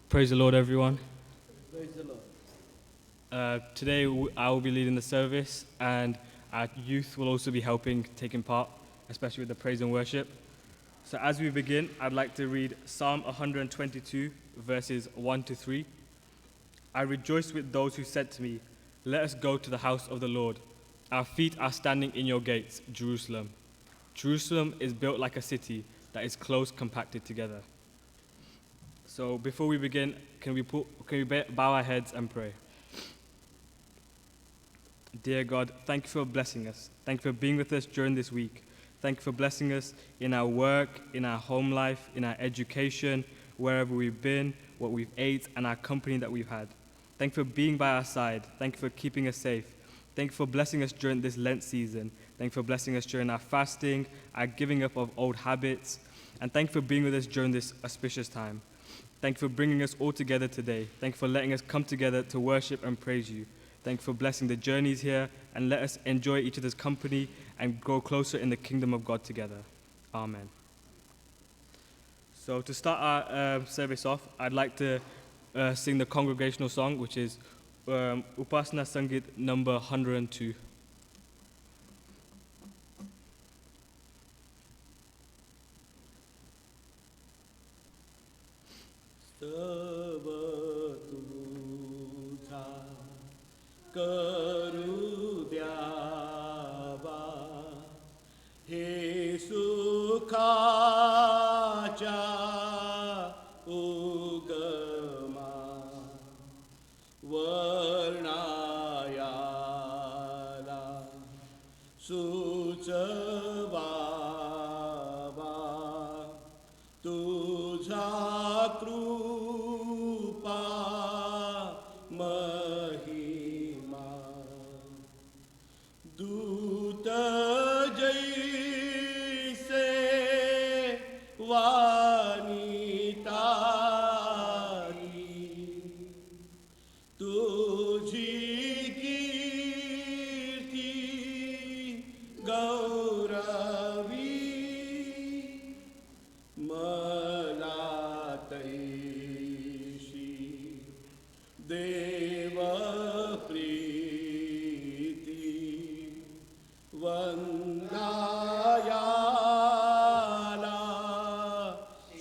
Praise the Lord, everyone. Praise the Lord. Today I will be leading the service, and our youth will also be taking part, especially with the praise and worship. So as we begin, I'd like to read Psalm 122, verses 1 to 3. I rejoiced with those who said to me, "Let us go to the house of the Lord. Our feet are standing in your gates, Jerusalem. Jerusalem is built like a city that is close compacted together." So before we begin, can we bow our heads and pray? Dear God, thank you for blessing us. Thank you for being with us during this week. Thank you for blessing us in our work, in our home life, in our education, wherever we've been, what we've ate, and our company that we've had. Thank you for being by our side. Thank you for keeping us safe. Thank you for blessing us during this Lent season. Thank you for blessing us during our fasting, our giving up of old habits, and thank you for being with us during this auspicious time. Thank you for bringing us all together today. Thank you for letting us come together to worship and praise you. Thank you for blessing the journeys here, and let us enjoy each other's company and grow closer in the kingdom of God together. Amen. So to start our service off, I'd like to sing the congregational song, which is Upasana Sangit number 102. स्तव तुझा करू द्यावा हे सुखाच्या उगमा वर्णायाला सुचवावा तुझा कृपा महिमा दूत जैसे वानितारी तुझी कीर्ती गौरवी मला तैशी देव प्रीती वंदायाला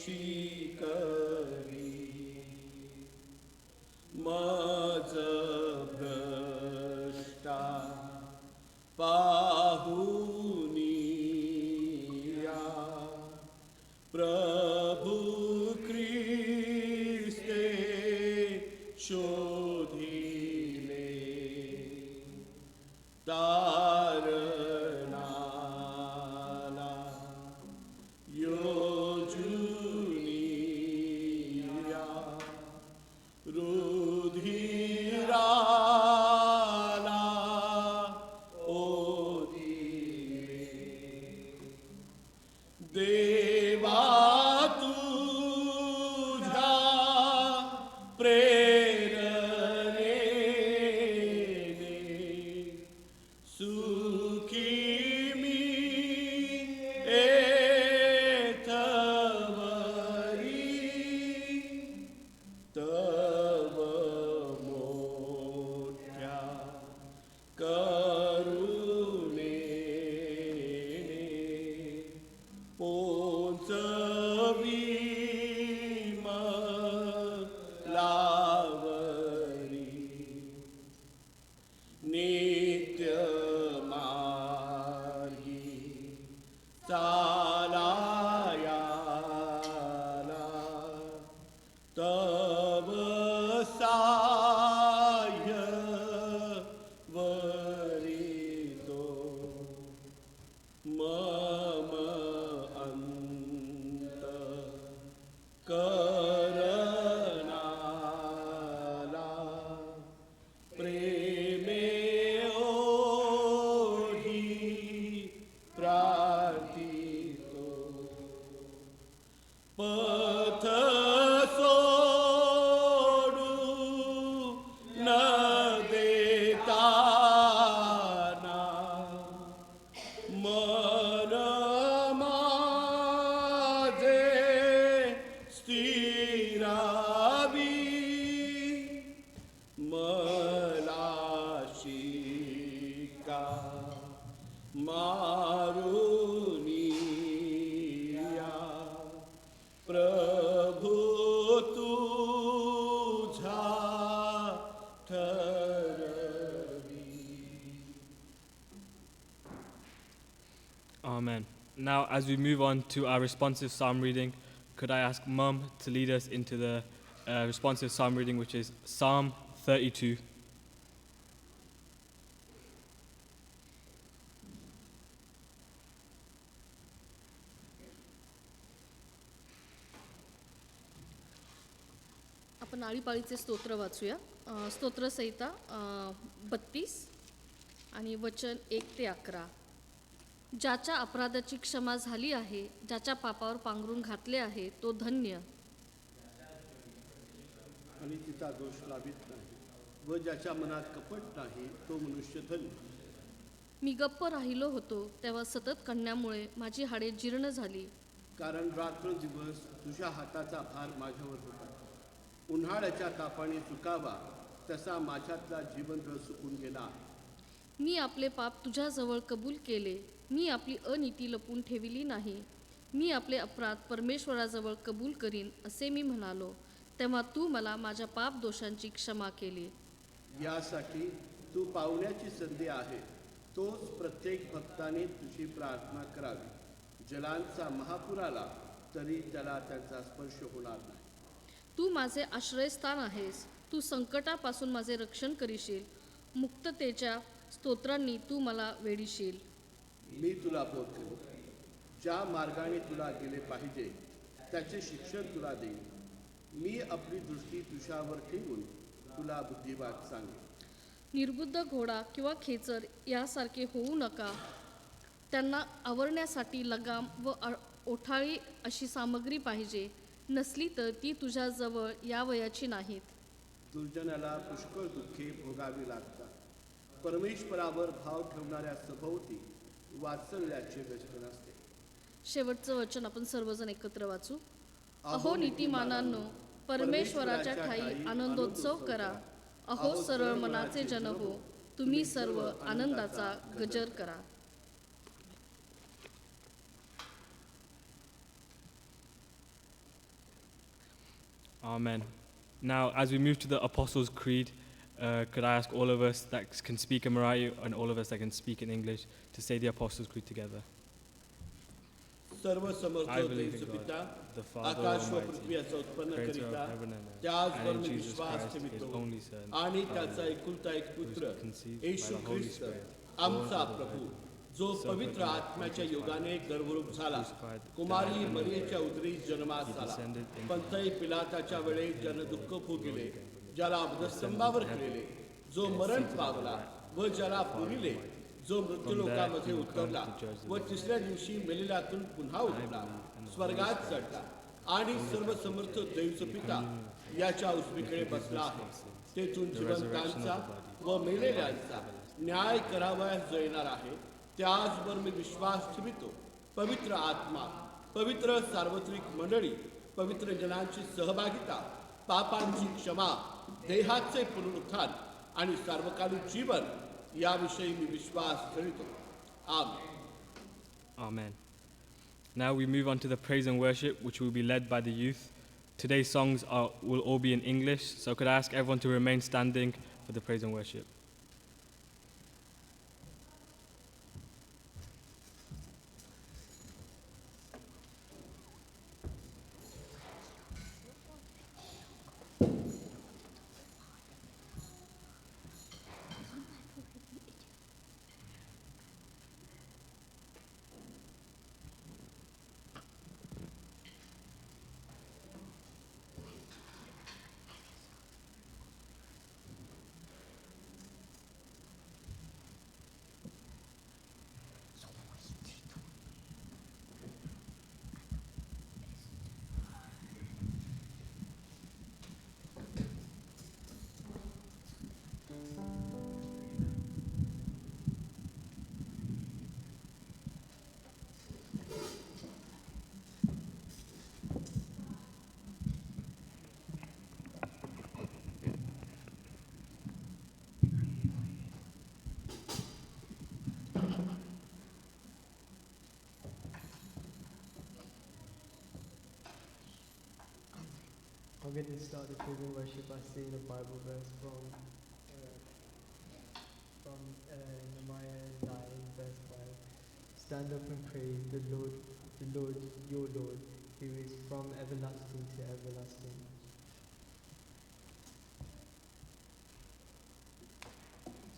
शिकरी मज भ्रष्टा पाहुनिया प्रभु ख्रिस्ते शोधिले तारणाला योजुनिया रुधिराला ओदिले देवा तुझ्या प्रेरणेने सुखी मी एथवरी तव मोठ्या करुणेने पोचवी लावरी नित्य मार्गी चालायाला तव साह्य वरितो मम अंत करणाला प्रेमे ओढी प्रार्थितो पथ सोडून Amen. Now, as we move on to our responsive psalm reading, could I ask Mum to lead us into the responsive psalm reading, which is Psalm 32. आपण आळीपाळीचे स्तोत्र वाचूया. स्तोत्रसंहिता 32 आणि वचन 1 ते 11. ज्याच्या अपराधाची क्षमा झाली आहे, ज्याच्या पापावर पांघरून घातले आहे, तो धन्य. आणि तिचा दोष लावित नाही व ज्याच्या मनात कपट नाही तो मनुष्य धन्य. मी गप्प राहिलो होतो, तेव्हा सतत कण्यामुळे माझी हाडे जीर्ण झाली. कारण रात्र दिवस तुझ्या हाताचा भार माझ्यावर होता. उन्हाळ्याच्या तापाने चुकावा तसा माझ्यातला जीवनरळ सुकून गेला. मी आपले पाप तुझ्याजवळ कबूल केले, मी आपली अनीती लपून ठेविली नाही. मी आपले अपराध परमेश्वराजवळ कबूल करीन असे मी म्हणालो, तेव्हा तू मला माझ्या पाप दोषांची क्षमा केली. यासाठी तू पावण्याची संधी आहे, तोच प्रत्येक भक्ताने तुझी प्रार्थना करावी. जलांचा महापूर आला तरी त्याला त्यांचा स्पर्श होणार नाही. तू माझे आश्रयस्थान आहेस, तू संकटापासून माझे रक्षण करीशील. मुक्ततेच्या स्तोत्रांनी तू मला वेढीशील. मी तुला बोध करू, ज्या मार्गाने तुला गेले पाहिजे त्याचे शिक्षण तुला देईन. मी आपली दृष्टी तुझ्यावर ठेवून तुला बुद्धिवाद सांगेन. निर्बुद्ध घोडा किंवा खेचर यासारखे होऊ नका. त्यांना आवरण्यासाठी लगाम व ओठाळी अशी सामग्री पाहिजे. नसली तर ती तुझ्याजवळ यावयाची नाहीत. दुर्जनाला पुष्कळ दुःखे भोगावी लागतात. परमेश्वरावर भाव ठेवणाऱ्या सभोवती वात्सल्याचे व्यसन असते. शेवटचं वचन आपण सर्वजण एकत्र वाचू. अहो नीतिमानांनो, परमेश्वराच्या ठाई आनंदोत्सव करा. अहो सरळ मनाचे जन हो, तुम्ही सर्व आनंदाचा गजर करा. Amen. Now, as we move to the Apostles' Creed, could I ask all of us that can speak in Marathi and all of us that can speak in English to say the Apostles' Creed together? सर्व समर्थ I believe in देवचे God, पिता, the Father आकाश व Almighty, पृथ्वी याचा उत्पन्न creator करिता of heaven and earth, त्याचवर and me in Jesus Vishwas Christ, his ठेवितो only Son, आणि our त्याचा Lord, एकुलता एक who पुत्र was conceived by Yeshu the Holy Christ Spirit, आमचा born of the Prabhu, Virgin, जो suffered पवित्र under आत्म्याच्या Pontius योगाने गर्भरूप झाला, crucified, Kumari died, and मरियेच्या was उदरी जन्मास He आला. descended into पंतई पिलाताच्या वेळेस ज्यानं दुःख भोगिले, ज्याला अवधस्तंभावर केलेले, जो मरण पावला व ज्याला पुरिले, जो मृत्यूलोकामध्ये उतरला व तिसऱ्या दिवशी मेलेल्यातून पुन्हा उठला, स्वर्गात चढला आणि सर्व समर्थ देवचा पिता याच्या उजवीकडे बसला आहे. तेथून जिवंतांचा व मेलेल्यांचा न्याय करावयास जो येणार आहे, त्याचवर मी विश्वास ठेवितो. पवित्र आत्मा, पवित्र सार्वत्रिक मंडळी, पवित्र जनांची सहभागिता, पापांची क्षमा, देहाचे पुनरुत्थान आणि सार्वकालिक जीवन याविषयी मी विश्वास ठेवितो. आमेन. Amen. Now we move on to the praise and worship, which will be led by the youth. Today's songs will all be in English, so could I ask everyone to remain standing for the praise and worship? I'm going to start the praise and worship by saying a Bible verse from Nehemiah 9, verse 5. Stand up and pray, the Lord, your Lord, who is from everlasting to everlasting.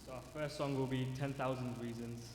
So our first song will be 10,000 Reasons.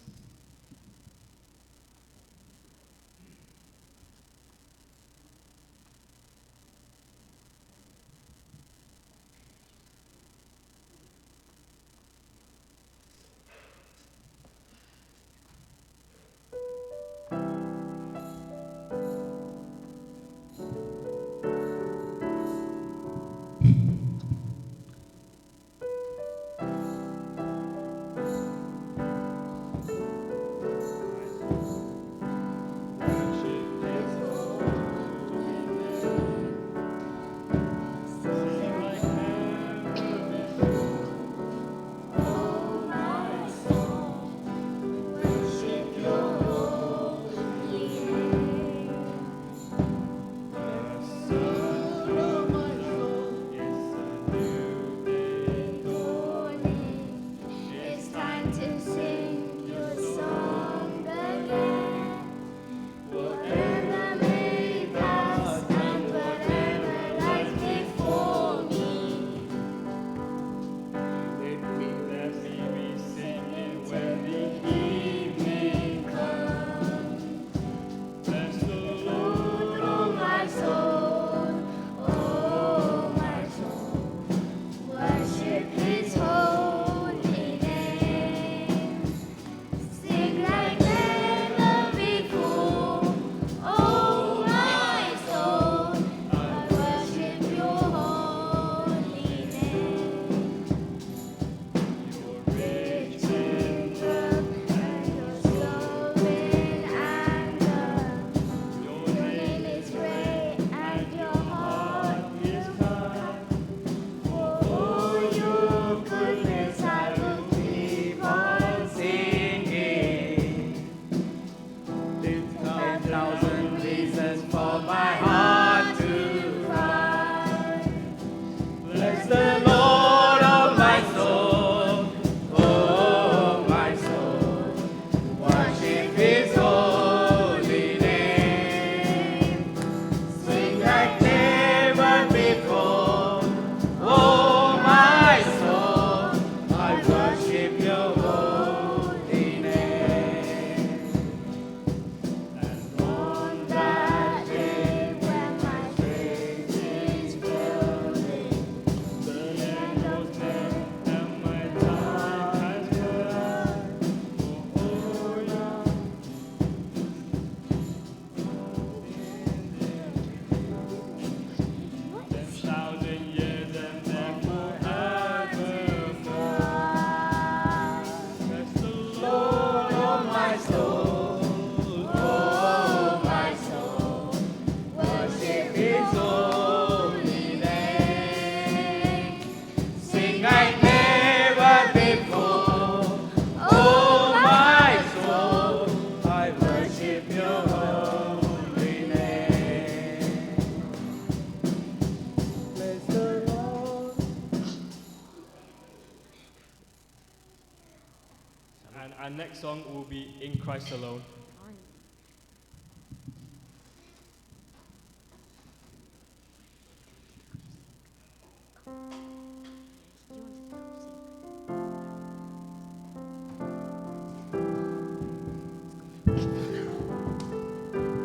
And our next song will be In Christ Alone.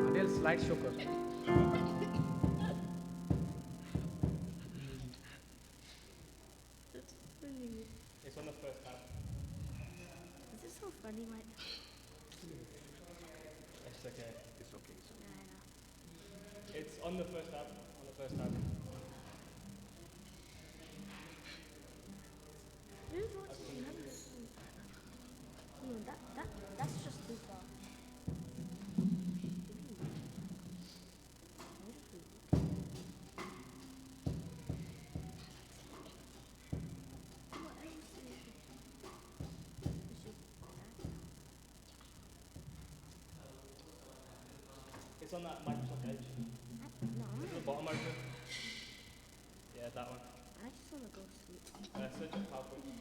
Adele, slide show कर. It's on the first tab. Is this so funny, Mike? It's okay. It's okay. It's okay. Yeah, I know. It's on the first tab. On the first tab. Who's watching this? That's just too far. It's on that Microsoft Edge. No, Is it the bottom open? Yeah, that one. I just want to go sleep. Search up PowerPoint.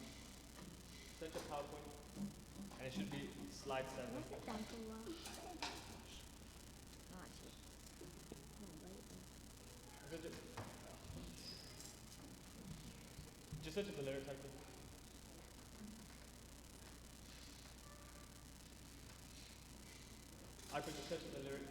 Search up PowerPoint. And it should be slide 7. Just search the lyrics, actually. I could just search the lyrics.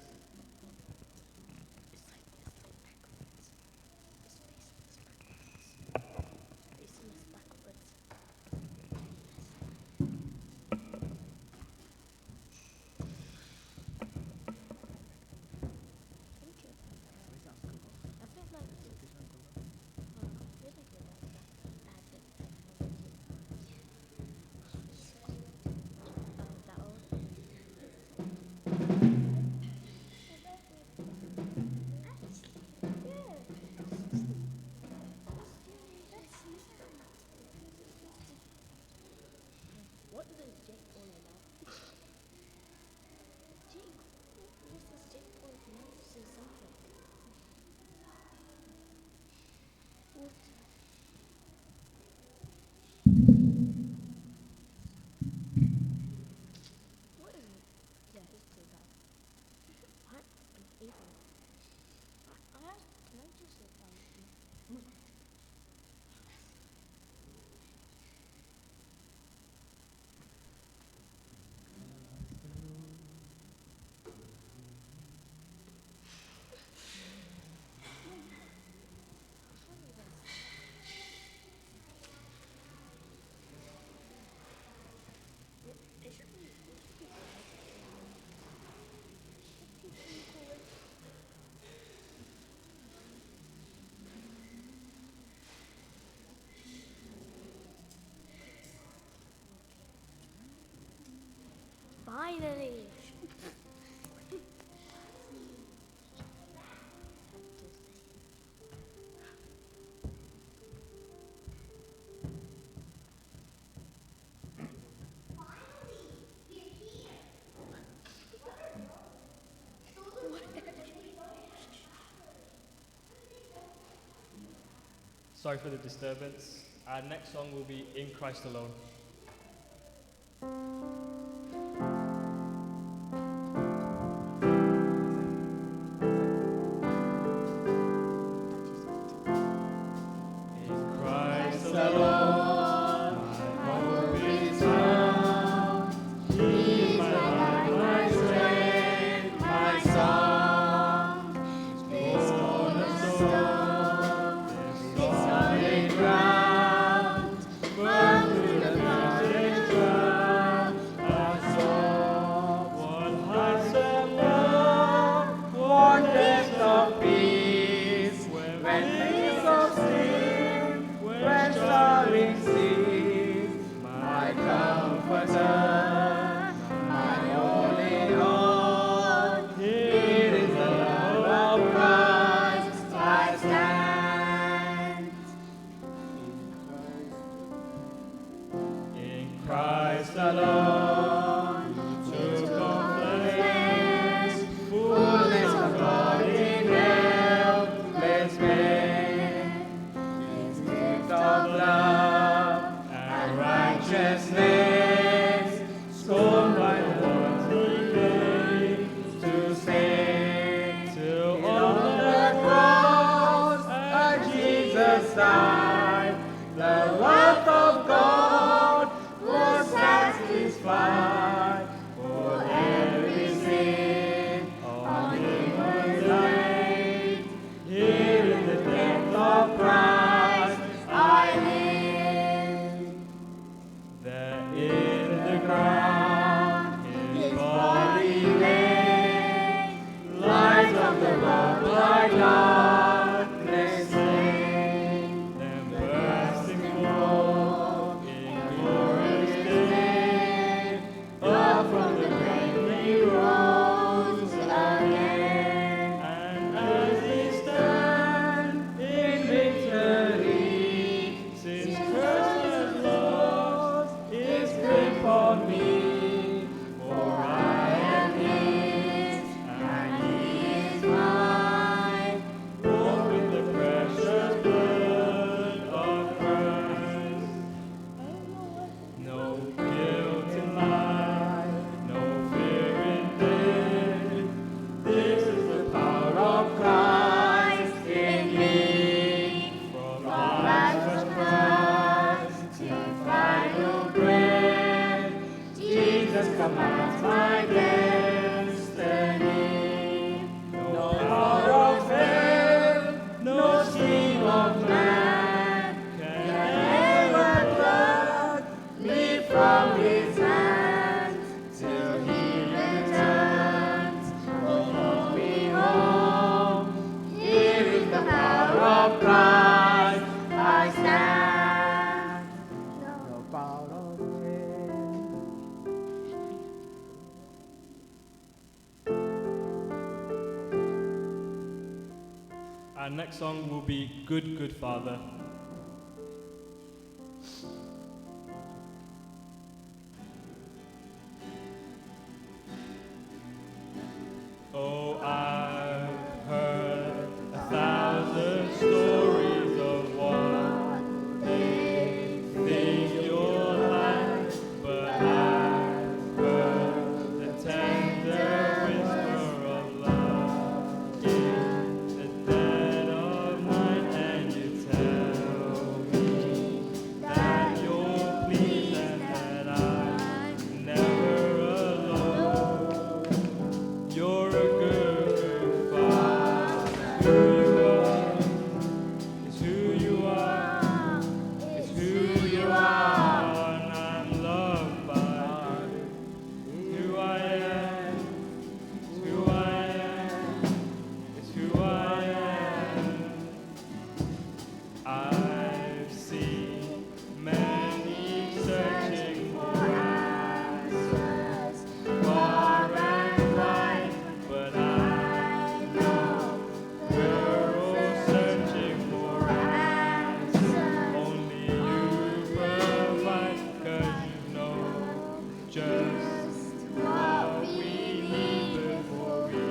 Finally! Sorry for the disturbance. Our next song will be In Christ Alone. In Christ alone, my hope is found. He is my life, my strength, my song. This cornerstone, this solid ground, firm through the mountain ground, I saw what heights of love, what depths of peace, when peace of sin, when starring seas, my comforter, my all in all. Here is the love of Christ, I stand. In Christ alone, who took on flesh, fullness of God in helpless man, His gift of love and righteousness, scorned by the ones He came to save, till on the cross Jesus died, the wrath of God was satisfied, for every sin on Him was laid. Here in the death of Christ I live. There in the ground His body lay, light of the world like darkness slain. Then next song will be Good, Good Father. Oh, I've heard 1,000 stories of what they think you're like, but I've heard the tender whisper of love in the dead of night, and you tell me that you're pleased and that I'm never alone. You're a good, good father. Who you are is who you are. It's who you are, and I'm loved by you. Who I am, it's who I am, it's who I am. I've seen many searching for answers, far and wide, but I know we're all searching for answers. Only you provide, 'cause you know just what we need before we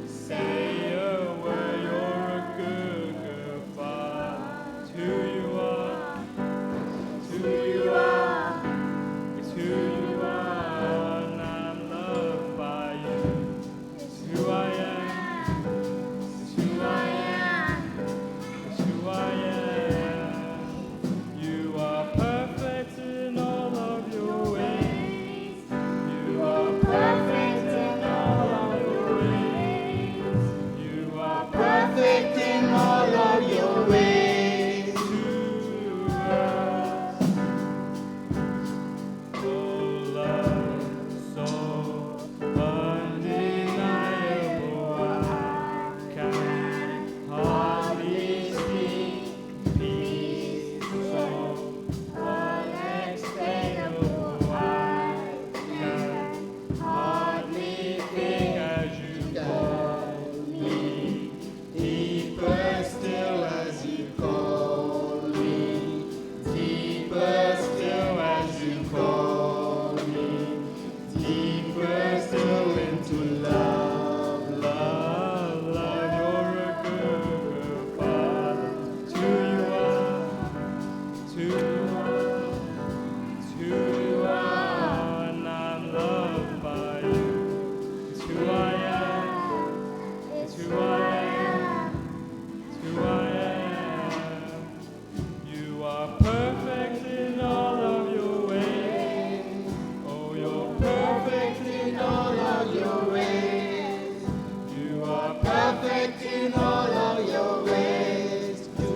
say a word. You're a good, good father. It's who you are. It's who you are. It's who you are, and I'm loved by you. It's who I am. It's who I am. It's who I am. You are perfect in all of your ways. You are perfect in all of your ways. You are perfect in all of your ways to us. Oh, love so undeniable, I can hardly speak. Peace so unexplainable, I can hardly think as you call me. Deeper still as you call me. Deeper still as you call me. Deeper still into love, love, love. You're a good, good father. It's who you are. It's who you are. It's who you are, and I'm loved by you. It's who I am. It's who I am. It's who I am. You are perfect in all of your ways. Oh, you're perfect in all of your ways. You are perfect in all of your ways to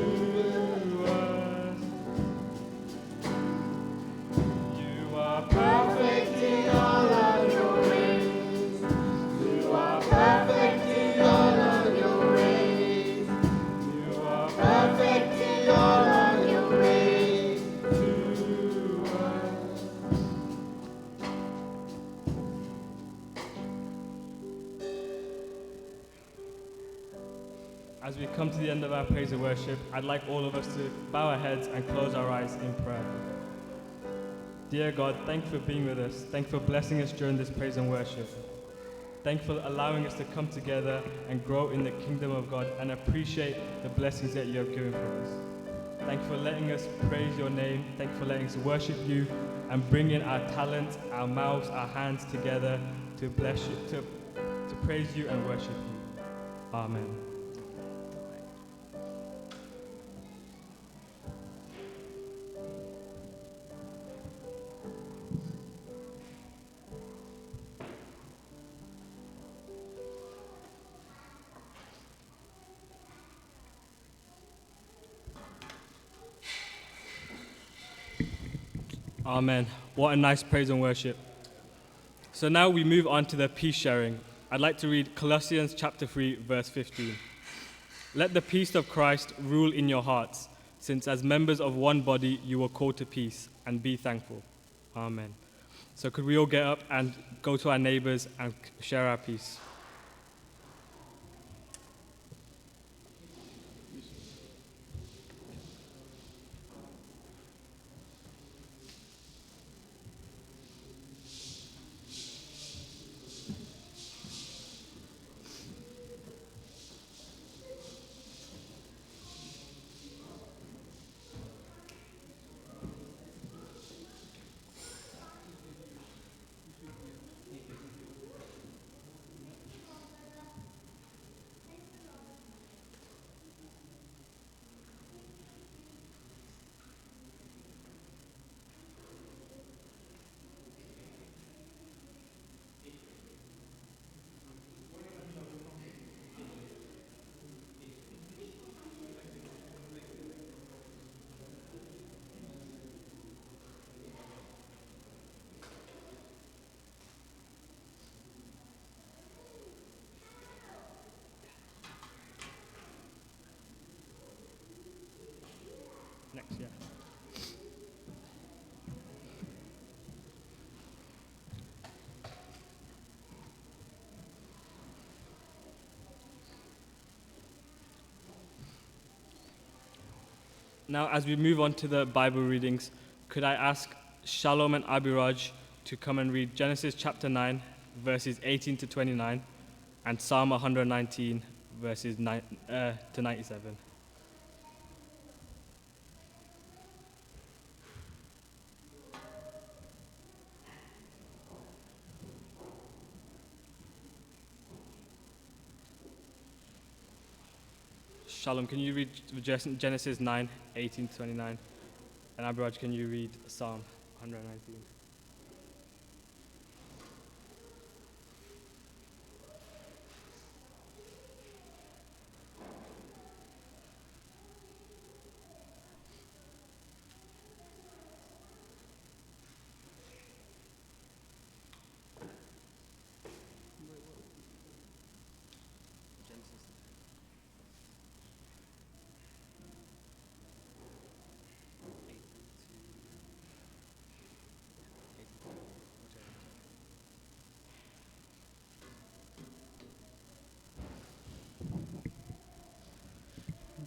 us. You are perfect in all of your ways. You are perfect in all of your ways. You are perfect in all of your ways to us. As we come to the end of our praise and worship, I'd like all of us to bow our heads and close our eyes in prayer. Dear God, thank you for being with us. Thank you for blessing us during this praise and worship. Thank you for allowing us to come together and grow in the kingdom of God and appreciate the blessings that you have given for us. Thank you for letting us praise your name. Thank you for letting us worship you and bring in our talents, our mouths, our hands together to bless you, to praise you and worship you. Amen. Amen. What a nice praise and worship. So now we move on to the peace sharing. I'd like to read Colossians chapter 3, verse 15. Let the peace of Christ rule in your hearts, since as members of one body you were called to peace, and be thankful. Amen. So could we all get up and go to our neighbors and share our peace? Next, yeah. Now, as we move on to the Bible readings, could I ask Shalom and Abiraj to come and read Genesis chapter 9, verses 18 to 29, and Psalm 119, verses 9 to 97. Shalom, can you read Genesis 9, 18 to 29? And Abiraj, can you read Psalm 119?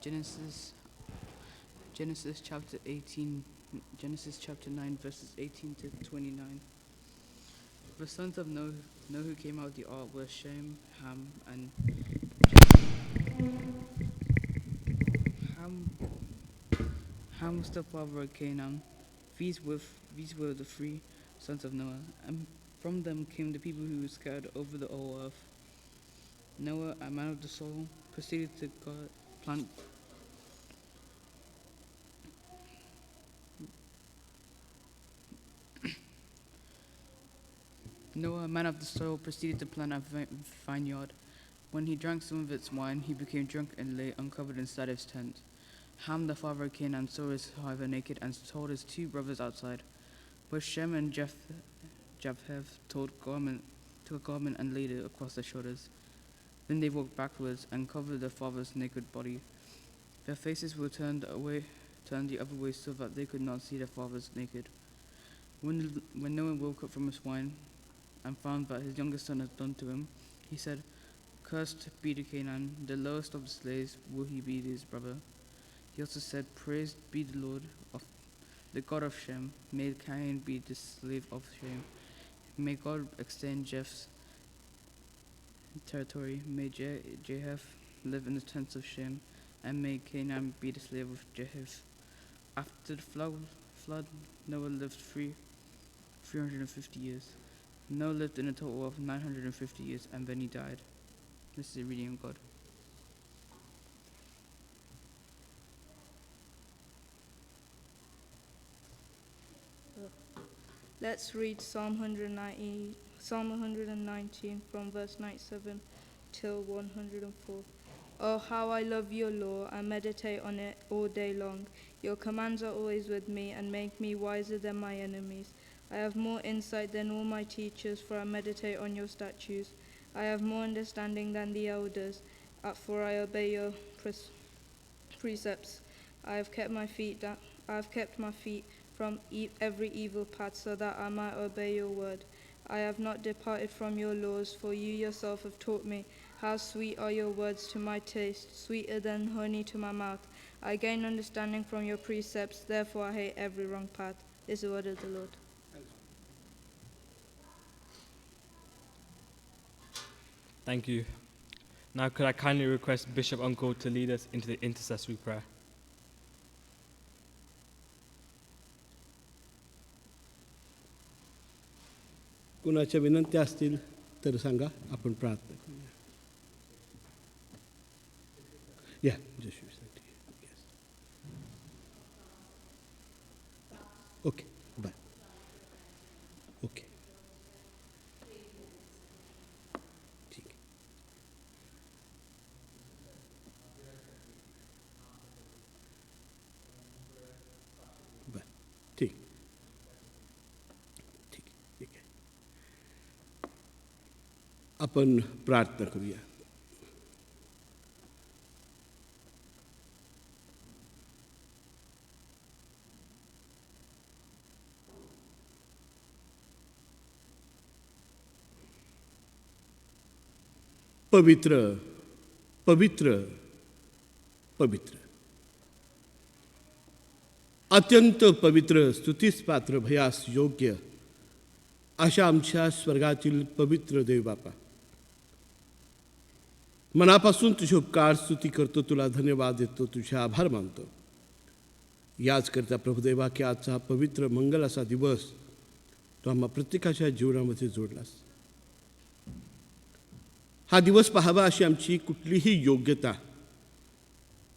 Genesis Genesis chapter 18 Genesis chapter 9 verses 18 to 29. The sons of Noah who came out of the ark were Shem, Ham, and Ham. Ham was the father of Canaan. These were the three sons of Noah, and from them came the people who were scattered over the whole earth. Noah, a man of the soul, proceeded to plant Noah, a man of the soil, proceeded to plant a vineyard. When he drank some of its wine, he became drunk and lay uncovered inside his tent. Ham, the father of Canaan, saw his father naked and told his two brothers outside. But Shem and Japheth took a garment and laid it across their shoulders. Then they walked backwards and covered their father's naked body. Their faces were turned the other way so that they could not see their fathers naked. When Noah woke up from his wine and found that his youngest son had done to him, he said, "Cursed be the Canaan, the lowest of the slaves will he be to his brother." He also said, "Praised be the Lord, of the God of Shem. May Cain be the slave of Shem. May God extend Japheth's territory. May Japheth live in the tents of Shem, and may Canaan be the slave of Japheth." After the flood, Noah lived 350 years. Noah lived in a total of 950 years, and then he died. This is the reading of God. Let's read Psalm 119 from verse 97 till 104. Oh, how I love your law! I meditate on it all day long. Your commands are always with me and make me wiser than my enemies. I have more insight than all my teachers, for I meditate on your statutes. I have more understanding than the elders, for I obey your precepts. I have kept my feet from every evil path, so that I might obey your word. I have not departed from your laws, for you yourself have taught me. How sweet are your words to my taste, sweeter than honey to my mouth. I gain understanding from your precepts, therefore I hate every wrong path. This is the word of the Lord. Thank you. Now, could I kindly request Bishop Uncle to lead us into the intercessory prayer? कुणाच्या विनंत्या असतील तर सांगा, आपण प्रार्थना करूया. या जशूसाठी. Yes. Okay bye. ओके ठीक आहे. बाय ठीक ठीक ठीक आहे. आपण प्रार्थना करूया. पवित्र पवित्र पवित्र, अत्यंत पवित्र, स्तुतीस पात्र, भयास योग्य अशा आमच्या स्वर्गातील पवित्र देव बापा, मनापासून तुझे उपकार स्तुती करतो, तुला धन्यवाद देतो, तुझे आभार मानतो. याचकरता प्रभुदेवा की आजचा हा पवित्र मंगल असा दिवस तो आम्हा प्रत्येकाच्या जीवनामध्ये जोडलास. हा दिवस पाहावा अशी आमची कुठलीही योग्यता,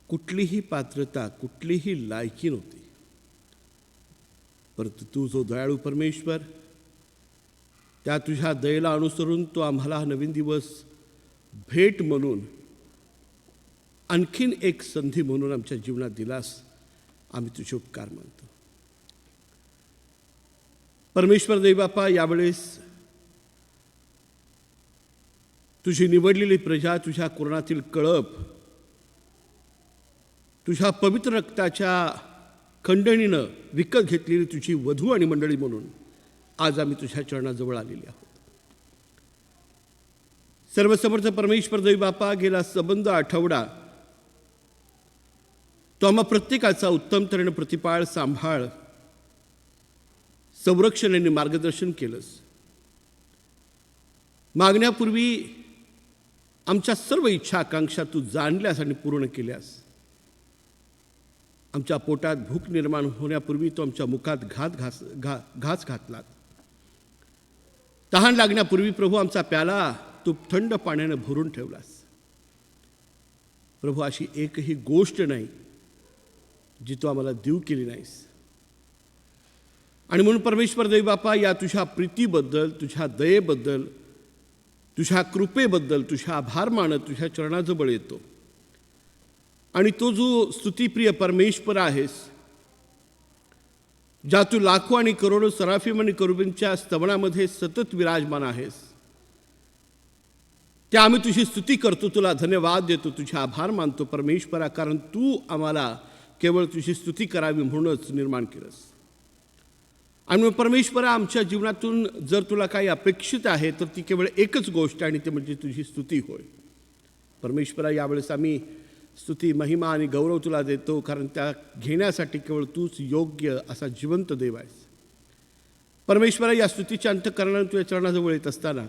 कुठलीही पात्रता, कुठलीही लायकी नव्हती. परंतु तू जो दयाळू परमेश्वर, त्या तुझ्या दयेला अनुसरून तो आम्हाला हा नवीन दिवस भेट म्हणून, आणखीन एक संधी म्हणून आमच्या जीवनात दिलास. आम्ही तुझे उपकार मानतो. परमेश्वर देवबापा, यावेळेस तुझी निवडलेली प्रजा, तुझ्या कोरणातील कळप, तुझ्या पवित्र रक्ताच्या खंडणीनं विकत घेतलेली तुझी वधू आणि मंडळी म्हणून आज आम्ही तुझ्या चरणाजवळ आलेली आहोत. सर्वसमर्थ परमेश्वर देवबापा, गेला संबंध आठवडा तो आम्हा प्रत्येकाचा उत्तम तऱ्हेने प्रतिपाळ, सांभाळ, संरक्षण आणि मार्गदर्शन केलंस. मागण्यापूर्वी आमच्या सर्व इच्छा आकांक्षा तू जाणल्यास आणि पूर्ण केल्यास. आमच्या पोटात भूक निर्माण होण्यापूर्वी तो आमच्या मुखात घास घातलात. तहान लागण्यापूर्वी प्रभू आमचा प्याला तू थंड पाण्याने भरून ठेवलास. प्रभू, अशी एकही गोष्ट नाही जी तू आम्हाला देऊ केली नाहीस. आणि म्हणून परमेश्वर देवबापा, या तुझ्या प्रीतीबद्दल, तुझ्या दयेबद्दल, तुझ्या कृपेबद्दल तुझ्या आभार मानत तुझ्या चरणाजवळ येतो. आणि तो जो स्तुतिप्रिय परमेश्वर आहेस, ज्या तू लाखो आणि करोडो सराफीम आणि करुबींच्या स्तवनामध्ये सतत विराजमान आहेस, त्या आम्ही तुझी स्तुती करतो, तुला धन्यवाद देतो, तुझे आभार मानतो परमेश्वरा, कारण तू आम्हाला केवळ तुझी स्तुती करावी म्हणूनच निर्माण केलंस. आणि मग परमेश्वरा, आमच्या जीवनातून जर तुला काही अपेक्षित आहे तर ती केवळ एकच गोष्ट, आणि ती म्हणजे तुझी स्तुती होय. परमेश्वरा, यावेळेस आम्ही स्तुती, महिमा आणि गौरव तुला देतो, कारण त्या घेण्यासाठी केवळ तूच योग्य असा जिवंत देव आहेस. परमेश्वरा, या स्तुतीच्या अंतःकरणाने तुझ्या चरणाजवळ येत असताना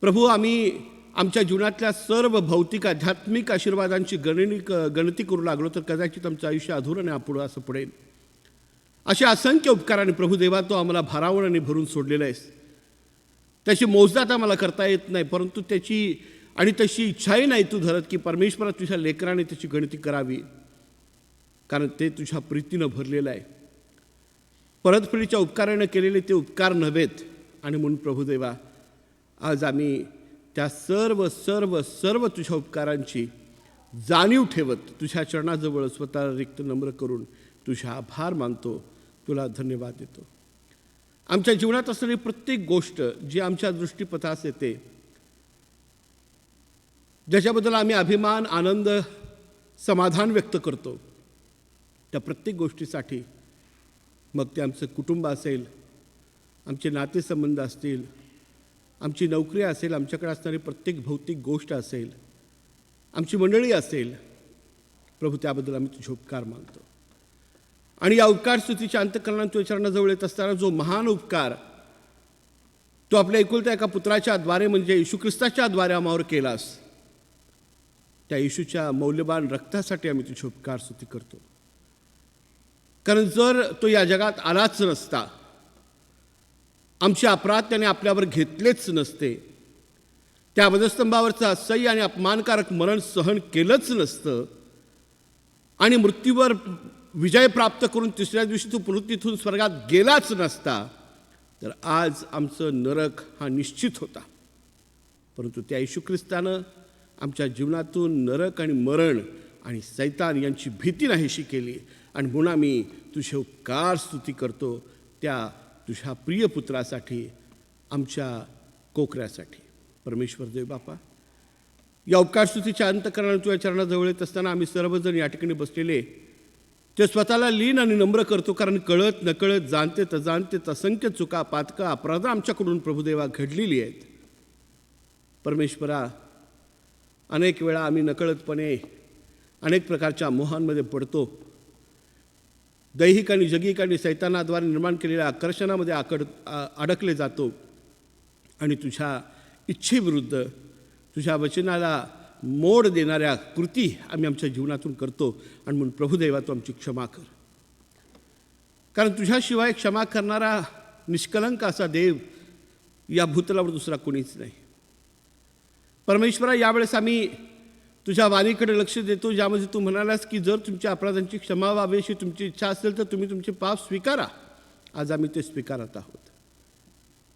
प्रभू, आम्ही आमच्या जीवनातल्या सर्व भौतिक आध्यात्मिक आशीर्वादांची गणती करू लागलो तर कदाचित आमचं आयुष्य अधुरं आणि अपुरं असं पडेल. असे असंख्य उपकाराने प्रभू देवा तो आम्हाला भारावून आणि भरून सोडलेला आहेस. त्याची मोजदात आम्हाला करता येत नाही, परंतु तशी इच्छाही नाही तू धरत की परमेश्वरा तुझ्या लेकराने त्याची गणती करावी, कारण ते तुझ्या प्रीतीनं भरलेलं आहे. परतफेडीच्या उपकाराने केलेले ते उपकार नव्हेत. आणि म्हणून प्रभुदेवा, आज आम्ही त्या सर्व सर्व सर्व तुझ्या उपकारांची जाणीव ठेवत तुझ्या चरणाजवळ स्वतःला रिक्त नम्र करून तुझा आभार मानतो, तुला धन्यवाद देतो. आमच्या जीवनात असलेली प्रत्येक गोष्ट जी आमच्या दृष्टीपथास येते, ज्याच्याबद्दल आम्ही अभिमान, आनंद, समाधान व्यक्त करतो, त्या प्रत्येक गोष्टीसाठी, मग ते आमचं कुटुंब असेल, आमचे नातेसंबंध असतील, आमची नोकरी असेल, आमच्याकडे असणारी प्रत्येक भौतिक गोष्ट असेल, आमची मंडळी असेल, प्रभू त्याबद्दल आम्ही तुझे उपकार मानतो. आणि या उपकार स्तुतीच्या अंतःकरणात तुझ्या चरणाजवळ येत असताना जो महान उपकार तो आपल्या एकुलत्या एका पुत्राच्या द्वारे म्हणजे येशू ख्रिस्ताच्या द्वारे आम्हावर केलास, त्या येशूच्या मौल्यवान रक्तासाठी आम्ही तुझे उपकार स्तुती करतो. कारण जर तो या जगात आलाच नसता, आमचे अपराध त्याने आपल्यावर घेतलेच नसते, त्या वधस्तंभावरचं असह्य आणि अपमानकारक मरण सहन केलंच नसतं, आणि मृत्यूवर विजय प्राप्त करून तिसऱ्या दिवशी तो पुनरुत्थानातून स्वर्गात गेलाच नसता, तर आज आमचं नरक हा निश्चित होता. परंतु त्या येशू ख्रिस्तानं आमच्या जीवनातून नरक आणि मरण आणि सैतान यांची भीती नाहीशी केली. आणि म्हणून आम्ही तुझे उपकार स्तुती करतो त्या तुझ्या प्रिय पुत्रासाठी, आमच्या कोकऱ्यासाठी. परमेश्वर देव बापा, या उपकार स्तुतीच्या अंतःकरणाने तुझ्या चरणाजवळ येत असताना आम्ही सर्वजण या ठिकाणी बसलेले ते स्वतःला लीन आणि नम्र करतो, कारण कळत नकळत, जाणते अजाणते असंख्य चुका, पातका, अपराध आमच्याकडून प्रभुदेवा घडलेली आहेत. परमेश्वरा, अनेक वेळा आम्ही नकळतपणे अनेक प्रकारच्या मोहांमध्ये पडतो. दैहिक आणि जगिक आणि सैतानाद्वारे निर्माण केलेल्या आकर्षणामध्ये अडकले जातो आणि तुझ्या इच्छेविरुद्ध तुझ्या वचनाला मोड देणाऱ्या कृती आम्ही आमच्या जीवनातून करतो. आणि म्हणून प्रभुदेवा, तू आमची क्षमा कर, कारण तुझ्याशिवाय क्षमा करणारा निष्कलंक असा देव या भूतलावर दुसरा कोणीच नाही. परमेश्वरा, यावेळेस आम्ही तुझ्या वाणीकडे लक्ष देतो, ज्यामध्ये तू म्हणालास की जर तुमच्या अपराधांची क्षमा व्हावी अशी तुमची इच्छा असेल तर तुम्ही तुमचे पाप स्वीकारा. आज आम्ही ते स्वीकारत आहोत.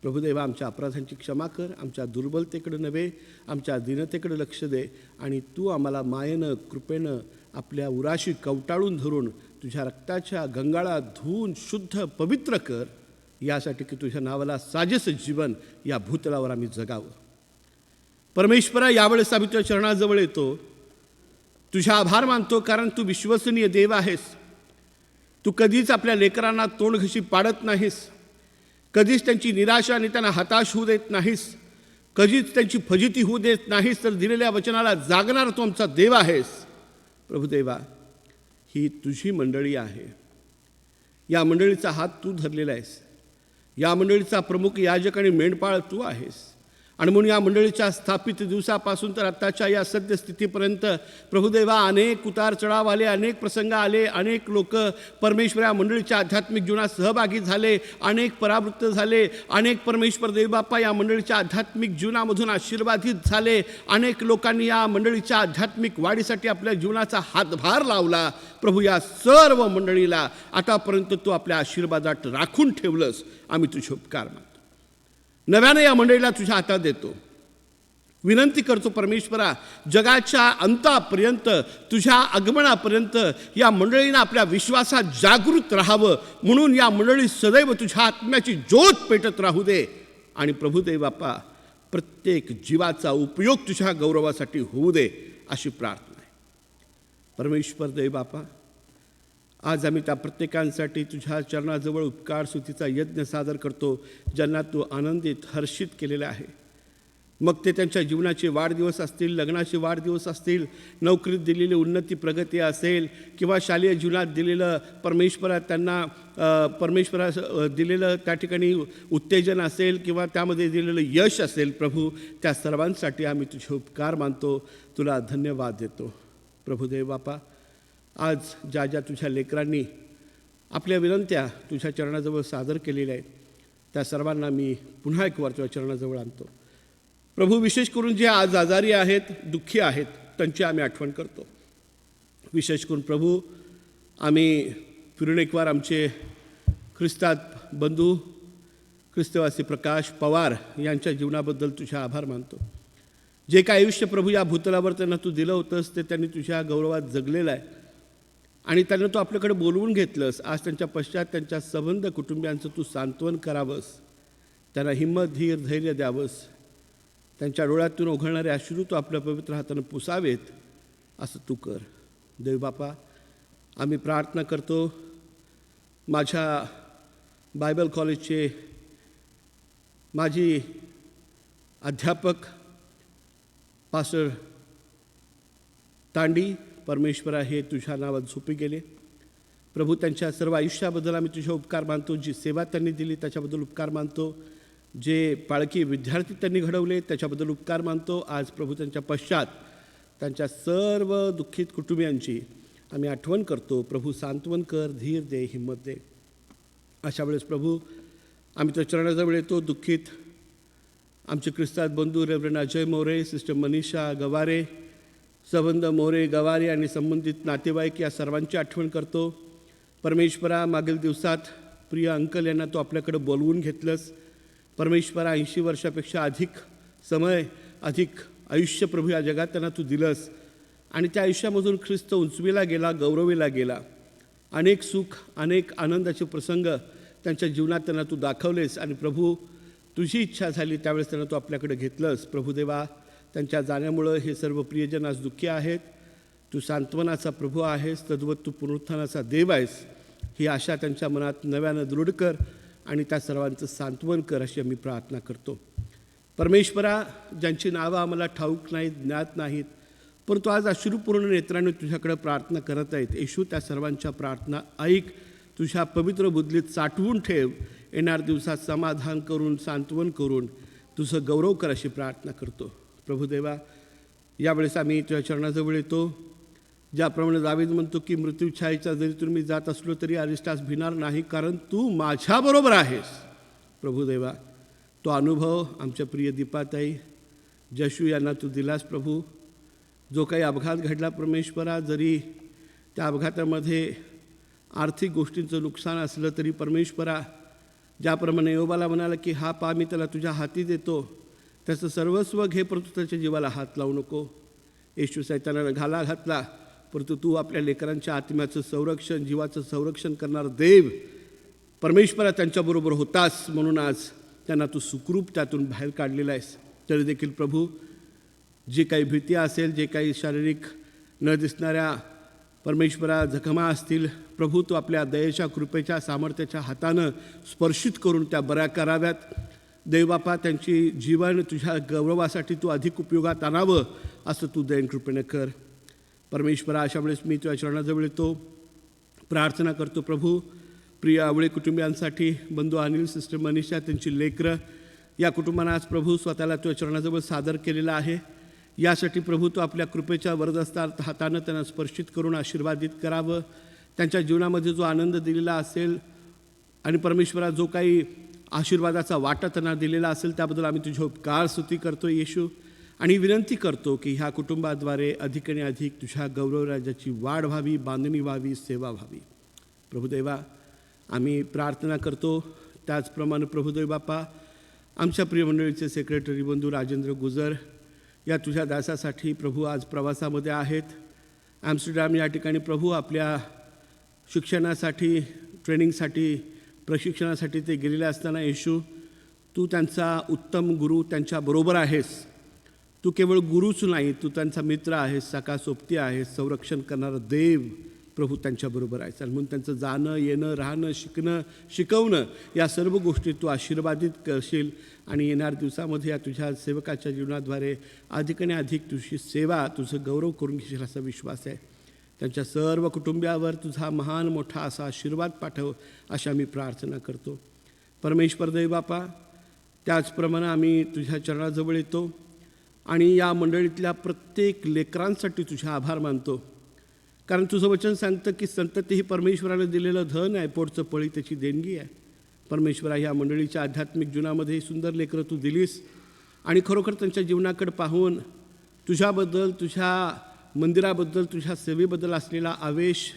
प्रभुदेवा, आमच्या अपराधांची क्षमा कर, आमच्या दुर्बलतेकडे नव्हे आमच्या दीनतेकडे लक्ष दे आणि तू आम्हाला मायेनं कृपेनं आपल्या उराशी कवटाळून धरून तुझ्या रक्ताच्या गंगाळात धुवून शुद्ध पवित्र कर, यासाठी की तुझ्या नावाला साजेसं जीवन या भूतलावर आम्ही जगावं. परमेश्वरा, यावेळेस आम्ही तुझ्या चरणाजवळ येतो, तुझ्या आभार मानतो, कारण तू विश्वसनीय देव आहेस. तू कधीच आपल्या लेकरांना तोंडघशी पाडत नाहीस, कधीच त्यांची निराशा आणि त्यांना हताश होऊ देत नाहीस, कधीच त्यांची फजिती होऊ देत नाहीस, तर दिलेल्या वचनाला जागणारा तू आमचा देव आहेस. प्रभुदेवा, ही तुझी मंडळी आहे, या मंडळीचा हात तू धरलेला आहेस, या मंडळीचा प्रमुख याजक आणि मेंढपाळ तू आहेस. आणि म्हणून या मंडळीच्या स्थापित दिवसापासून तर आत्ताच्या या सद्यस्थितीपर्यंत प्रभुदेवा अनेक उतार चढाव आले, अनेक प्रसंग आले, अनेक लोक परमेश्वर या मंडळीच्या आध्यात्मिक जीवनात सहभागी झाले, अनेक परावृत्त झाले, अनेक परमेश्वर देवबाप्पा या मंडळीच्या आध्यात्मिक जीवनामधून आशीर्वादित झाले, अनेक लोकांनी या मंडळीच्या आध्यात्मिक वाढीसाठी आपल्या जीवनाचा हातभार लावला. प्रभू, या सर्व मंडळीला आतापर्यंत तू आपल्या आशीर्वादात राखून ठेवलंस. आम्ही तुझे उपकार मानतो. नव्याने या मंडळीला तुझ्या हातात देतो. विनंती करतो परमेश्वरा, जगाच्या अंतापर्यंत तुझ्या आगमनापर्यंत या मंडळीनं आपल्या विश्वासात जागृत राहावं, म्हणून या मंडळी सदैव तुझ्या आत्म्याची ज्योत पेटत राहू दे. आणि प्रभुदेव बाप्पा, प्रत्येक जीवाचा उपयोग तुझ्या गौरवासाठी होऊ दे, अशी प्रार्थना आहे. परमेश्वर देव बाप्पा, आज आम्ही त्या प्रत्येकांसाठी तुझ्या चरणाजवळ उपकार स्तुतीचा यज्ञ सादर करतो, ज्यांना तू आनंदित हर्षित केलेलं आहे. मग ते त्यांच्या जीवनाचे वाढदिवस असतील, लग्नाचे वाढदिवस असतील, नोकरीत दिलेली उन्नती प्रगती असेल, किंवा शालेय जीवनात दिलेलं त्यांना परमेश्वरा दिलेलं त्या ठिकाणी उत्तेजन असेल, किंवा त्यामध्ये दिलेलं यश असेल. प्रभू, त्या सर्वांसाठी आम्ही तुझे उपकार मानतो, तुला धन्यवाद देतो. प्रभुदेव बापा, आज ज्या ज्या तुझ्या लेकरांनी आपल्या विनंत्या तुझ्या चरणाजवळ सादर केलेल्या आहेत, त्या सर्वांना मी पुन्हा एक वार तुझ्या चरणाजवळ आणतो. प्रभू, विशेष करून जे आज आजारी आहेत, दुःखी आहेत, त्यांची आम्ही आठवण करतो. विशेष करून प्रभू, आम्ही फिरून एक वार आमचे ख्रिस्तात बंधू ख्रिस्तवासी प्रकाश पवार यांच्या जीवनाबद्दल तुझ्या आभार मानतो. जे काय आयुष्य प्रभू या भूतलावर त्यांना तू दिलं होतंस, ते त्यांनी तुझ्या गौरवात जगलेलं आहे आणि त्यांना तू आपल्याकडे बोलवून घेतलंस. आज त्यांच्या पश्चात त्यांच्या संबंध कुटुंबियांचं तू सांत्वन करावंस, त्यांना हिंमत, धीर, धैर्य द्यावंस. त्यांच्या डोळ्यातून ओघळणारे अश्रू तू आपल्या पवित्र हातानं पुसावेत, असं तू कर. देवबापा, आम्ही प्रार्थना करतो, माझ्या बायबल कॉलेजचे माजी अध्यापक पास्टर तांडी परमेश्वरा हे तुझ्या नावात झोपी गेले. प्रभू, त्यांच्या सर्व आयुष्याबद्दल आम्ही तुझे उपकार मानतो. जी सेवा त्यांनी दिली त्याच्याबद्दल उपकार मानतो. जे पाळकी विद्यार्थी त्यांनी घडवले त्याच्याबद्दल उपकार मानतो. आज प्रभू, त्यांच्या पश्चात त्यांच्या सर्व दुःखित कुटुंबियांची आम्ही आठवण करतो. प्रभू, सांत्वन कर, धीर दे, हिंमत दे. अशा वेळेस प्रभू, आम्ही त्या चरणाजवळ येतो. दुःखित आमचे ख्रिस्तात बंधू रेव्हरंड अजय मोरे, सिस्टर मनीषा गवारे, संबंध मोरे गवारे आणि संबंधित नातेवाईक या सर्वांची आठवण करतो. परमेश्वरा, मागील दिवसात प्रिय अंकल यांना तो आपल्याकडे बोलवून घेतलंस. परमेश्वरा, 80 वर्षापेक्षा अधिक समय, अधिक आयुष्य प्रभू या जगात त्यांना तू दिलंस आणि त्या आयुष्यामधून ख्रिस्त उंचविला गेला, गौरविला गेला. अनेक सुख, अनेक आनंदाचे प्रसंग त्यांच्या जीवनात त्यांना तू दाखवलेस आणि प्रभू, तुझी इच्छा झाली त्यावेळेस त्यांना तू आपल्याकडे घेतलंस. प्रभुदेवा, त्यांच्या जाण्यामुळं हे सर्व प्रियजन आज दुःखी आहेत. तू सांत्वनाचा प्रभू आहेस, तद्वत तू पुनरुत्थानाचा देव आहेस. ही आशा त्यांच्या मनात नव्यानं दृढ कर आणि त्या सर्वांचं सांत्वन कर, अशी आम्ही प्रार्थना करतो. परमेश्वरा, ज्यांची नावं आम्हाला ठाऊक नाहीत, ज्ञात नाहीत, परंतु आज अश्रुपूर्ण नेत्राने तुझ्याकडे प्रार्थना करत आहेत. येशू, त्या सर्वांच्या प्रार्थना ऐक, तुझ्या पवित्र बुद्धीत साठवून ठेव. येणार दिवसात समाधान करून, सांत्वन करून तुझं गौरव कर अशी प्रार्थना करतो. प्रभुदेवा, यावेळेस आम्ही तुझ्या चरणाजवळ येतो. ज्याप्रमाणे दावीद म्हणतो की मृत्यूछायेच्या जरी तुम्ही जात असलो तरी अरिष्टास भिणार नाही, कारण तू माझ्याबरोबर आहेस. प्रभुदेवा, तो अनुभव आमच्या प्रिय दीपाताई, जशू यांना तू दिलास. प्रभू, जो काही अपघात घडला परमेश्वरा, जरी त्या अपघातामध्ये आर्थिक गोष्टींचं नुकसान असलं तरी परमेश्वरा, ज्याप्रमाणे योबाला म्हणाला की हा पा मी त्याला तुझ्या हाती देतो, त्याचं सर्वस्व घे परंतु त्याच्या जीवाला हात लावू नको. येशू सैतानानं घाला घातला, परंतु तू आपल्या लेकरांच्या आत्म्याचं संरक्षण, जीवाचं संरक्षण करणार देव परमेश्वरा त्यांच्याबरोबर होतास, म्हणून आज त्यांना तू सुखरूप त्यातून बाहेर काढलेला आहेस. तरी देखील प्रभू, जी काही भीती असेल, जे काही शारीरिक न दिसणाऱ्या परमेश्वरा जखमा असतील, प्रभू तू आपल्या दयेच्या, कृपेच्या, सामर्थ्याच्या हातानं स्पर्शित करून त्या बऱ्या कराव्यात. देवबापा, त्यांची जीवन तुझ्या गौरवासाठी तू अधिक उपयोगात आणावं असं तू दयेन कृपेने कर. परमेश्वरा, अशा वेळेस मी तुझ्या चरणाजवळ येतो, प्रार्थना करतो. प्रभू, प्रिय आवळे कुटुंबियांसाठी, बंधू अनिल, सिस्टर मनीषा, त्यांची लेकरं, या कुटुंबानं आज प्रभू स्वतःला तुझ्या चरणाजवळ सादर केलेलं आहे. यासाठी प्रभू तू आपल्या कृपेच्या वरदस्तात हातानं त्यांना स्पर्शित करून आशीर्वादित करावं. त्यांच्या जीवनामध्ये जो आनंद दिलेला असेल आणि परमेश्वरा जो काही आशीर्वादाचा वाटा त्यांना दिलेला असेल त्याबद्दल आम्ही तुझे उपकार स्तुती करतो येशू, आणि विनंती करतो की ह्या कुटुंबाद्वारे अधिक आणि अधिक तुझ्या गौरव राज्याची वाढ व्हावी, बांधणी व्हावी, सेवा व्हावी. प्रभुदेवा, आम्ही प्रार्थना करतो. त्याचप्रमाणे प्रभुदेव बापा, आमच्या प्रिय मंडळीचे सेक्रेटरी बंधू राजेंद्र गुजर या तुझ्या दासासाठी प्रभू आज प्रवासामध्ये आहेत. ॲम्स्टरडॅम या ठिकाणी प्रभू आपल्या शिक्षणासाठी, ट्रेनिंगसाठी, प्रशिक्षणासाठी ते गेलेले असताना येशू, तू त्यांचा उत्तम गुरु त्यांच्याबरोबर आहेस. तू केवळ गुरुच नाही, तू त्यांचा मित्र आहेस, सखा सोबती आहेस, संरक्षण करणारा देव प्रभू त्यांच्याबरोबर आहेस. आणि म्हणून त्यांचं जाणं, येणं, राहणं, शिकणं, शिकवणं या सर्व गोष्टी तू आशीर्वादित करशील. आणि येणाऱ्या दिवसामध्ये या तुझ्या सेवकाच्या जीवनाद्वारे अधिक आणि अधिक तुझी सेवा, तुझं गौरव करून घेशील असा विश्वास आहे. त्यांच्या सर्व कुटुंबियावर तुझा महान मोठा असा आशीर्वाद पाठव अशा मी प्रार्थना करतो. परमेश्वर देव बापा, त्याचप्रमाणे आम्ही तुझ्या चरणाजवळ येतो आणि या मंडळीतल्या प्रत्येक लेकरांसाठी तुझे आभार मानतो. कारण तुझं वचन सांगतं की संतती ही परमेश्वराने दिलेलं धन आहे, पोटचं पळी त्याची देणगी आहे. परमेश्वरा, ह्या मंडळीच्या आध्यात्मिक जीवनामध्ये सुंदर लेकरं तू दिलीस आणि खरोखर त्यांच्या जीवनाकडे पाहून तुझ्याबद्दल, तुझ्या मंदिराबद्दल, तुझ्या सेवेबद्दल असलेला आवेश,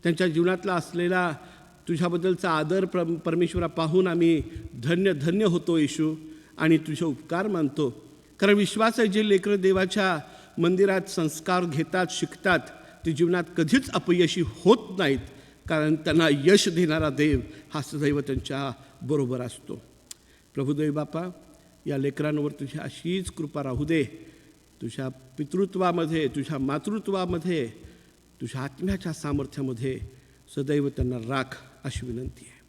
त्यांच्या जीवनातला असलेला तुझ्याबद्दलचा आदर परमेश्वरा पाहून आम्ही धन्य धन्य होतो येशू, आणि तुझे उपकार मानतो. कारण विश्वास आहे, जे लेकरं देवाच्या मंदिरात संस्कार घेतात, शिकतात, ते जीवनात कधीच अपयशी होत नाहीत, कारण त्यांना यश देणारा देव हा सदैव त्यांच्या बरोबर असतो. प्रभुदेव बापा, या लेकरांवर तुझी अशीच कृपा राहू दे. तुझ्या पितृत्वामध्ये, तुझ्या मातृत्वामध्ये, तुझ्या आत्म्याच्या सामर्थ्यामध्ये सदैव त्यांना राख अशी विनंती आहे.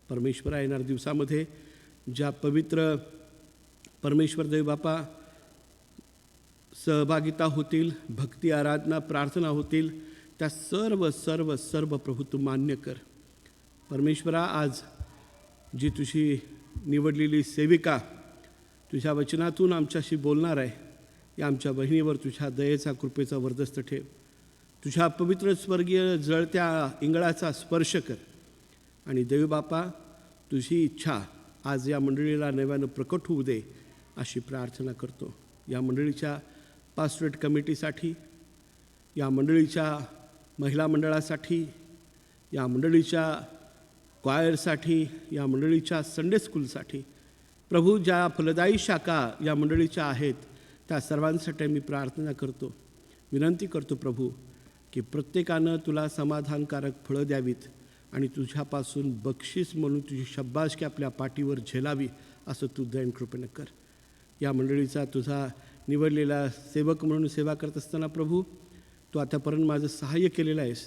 परमेश्वरा, येणाऱ्या दिवसामध्ये ज्या पवित्र परमेश्वर देव बापा सहभागिता होतील, भक्ती, आराधना, प्रार्थना होतील, त्या सर्व सर्व सर्व प्रभू तू मान्य कर. परमेश्वरा, आज जी तुझी निवडलेली सेविका तुझ्या वचनातून आमच्याशी बोलणार आहे, या आमच्या बहिणीवर तुझ्या दयेचा, कृपेचा वरदस्त ठेव. तुझ्या पवित्र स्वर्गीय जळत्या इंगळाचा स्पर्श कर. आणि देवबापा, तुझी इच्छा आज या मंडळीला नव्यानं प्रकट होऊ दे अशी प्रार्थना करतो. या मंडळीच्या पास्टरेट कमिटीसाठी, या मंडळीच्या महिला मंडळासाठी, या मंडळीच्या क्वायरसाठी, या मंडळीच्या संडे स्कूलसाठी, प्रभू ज्या फलदायी शाखा या मंडळीच्या आहेत त्या सर्वांसाठी मी प्रार्थना करतो, विनंती करतो प्रभू की प्रत्येकानं तुला समाधानकारक फळं द्यावीत आणि तुझ्यापासून बक्षीस म्हणून तुझी शब्बाशकी आपल्या पाठीवर झेलावी असं तू दयन कृपेने कर. या मंडळीचा तुझा निवडलेला सेवक म्हणून सेवा करत असताना प्रभू, तू आतापर्यंत माझं सहाय्य केलेलं आहेस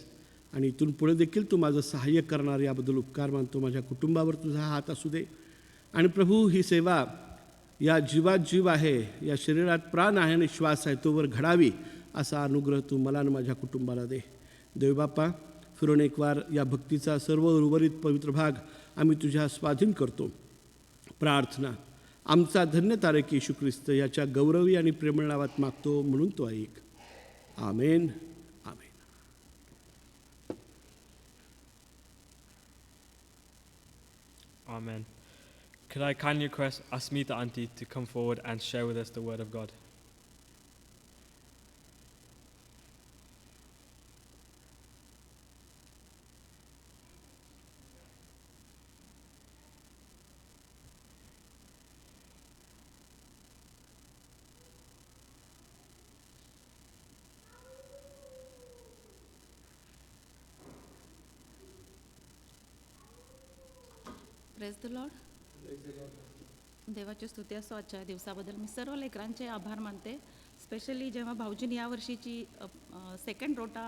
आणि इथून पुढे देखील तू माझं सहाय्य करणार, याबद्दल उपकार मानतो. माझ्या कुटुंबावर तुझा हात असू दे. आणि प्रभू, ही सेवा या जीवात जीव आहे, या शरीरात प्राण आहे आणि श्वास आहे, तोवर घडावी असा अनुग्रह तू मला आणि माझ्या कुटुंबाला दे. देवबापा, फिरून एक वार या भक्तीचा सर्व उर्वरित पवित्र भाग आम्ही तुझ्या स्वाधीन करतो. प्रार्थना आमचा धन्य तारक येशू ख्रिस्त याच्या गौरवी आणि प्रेमळ नावात मागतो, म्हणून तो ऐक. आमेन. आमेन. Amen. Could I kindly request Asmita Auntie to come forward and share with us the word of God? Praise the Lord. देवाची स्तुती असो आजच्या दिवसाबद्दल. मी सर्व लेकरांचे आभार मानते. स्पेशली जेव्हा भाऊजींनी यावर्षीची सेकंड रोटा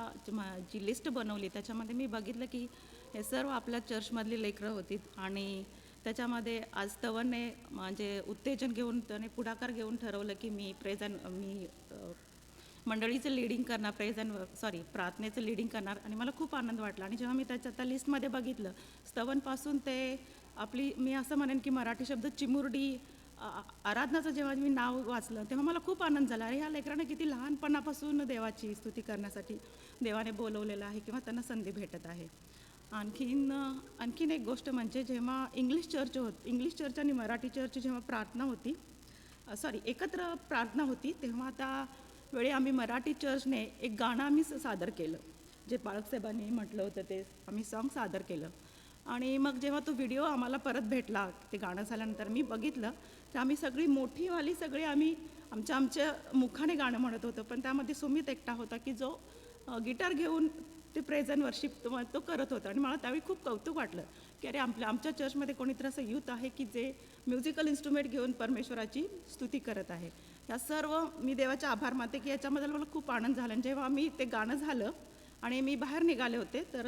जी लिस्ट बनवली त्याच्यामध्ये मी बघितलं की हे सर्व आपल्या चर्चमधली लेकरं होती आणि त्याच्यामध्ये आज तवनने म्हणजे उत्तेजन घेऊन त्याने पुढाकार घेऊन ठरवलं की मी मंडळीचं लीडिंग करणार, प्रार्थनेचं लीडिंग करणार आणि मला खूप आनंद वाटला. आणि जेव्हा मी त्याच्या त्या लिस्टमध्ये बघितलं स्तवनपासून ते आपली मी असं म्हणेन की मराठी शब्द चिमुरडी आराधनाचं जेव्हा मी नाव वाचलं तेव्हा मला खूप आनंद झाला. अरे ह्या लेकरांना किती लहानपणापासून देवाची स्तुती करण्यासाठी देवाने बोलवलेलं आहे किंवा त्यांना संधी भेटत आहे. आणखीन एक गोष्ट म्हणजे जेव्हा इंग्लिश चर्च आणि मराठी चर्च जेव्हा प्रार्थना होती एकत्र प्रार्थना होती तेव्हा त्या वेळी आम्ही मराठी चर्चने एक गाणं आम्ही सादर केलं, जे बाळकसाहेबांनी म्हटलं होतं ते आम्ही सॉन्ग सादर केलं. आणि मग जेव्हा तो व्हिडिओ आम्हाला परत भेटला ते गाणं झाल्यानंतर मी बघितलं तर आम्ही सगळी मोठीवाली सगळी आम्ही आमच्या मुखाने गाणं म्हणत होतो, पण त्यामध्ये सुमित एकटा होता की जो गिटार घेऊन ते प्रेज अँड वर्शिप तो करत होता. आणि मला त्यावेळी खूप कौतुक वाटलं की अरे आमच्या चर्चमध्ये कोणीतरी असं यूथ आहे की जे म्युझिकल इन्स्ट्रुमेंट घेऊन परमेश्वराची स्तुती करत आहे. या सर्व मी देवाचे आभार मानते की याच्याबद्दल मला खूप आनंद झाला. आणि जेव्हा मी ते गाणं झालं आणि मी बाहेर निघाले होते तर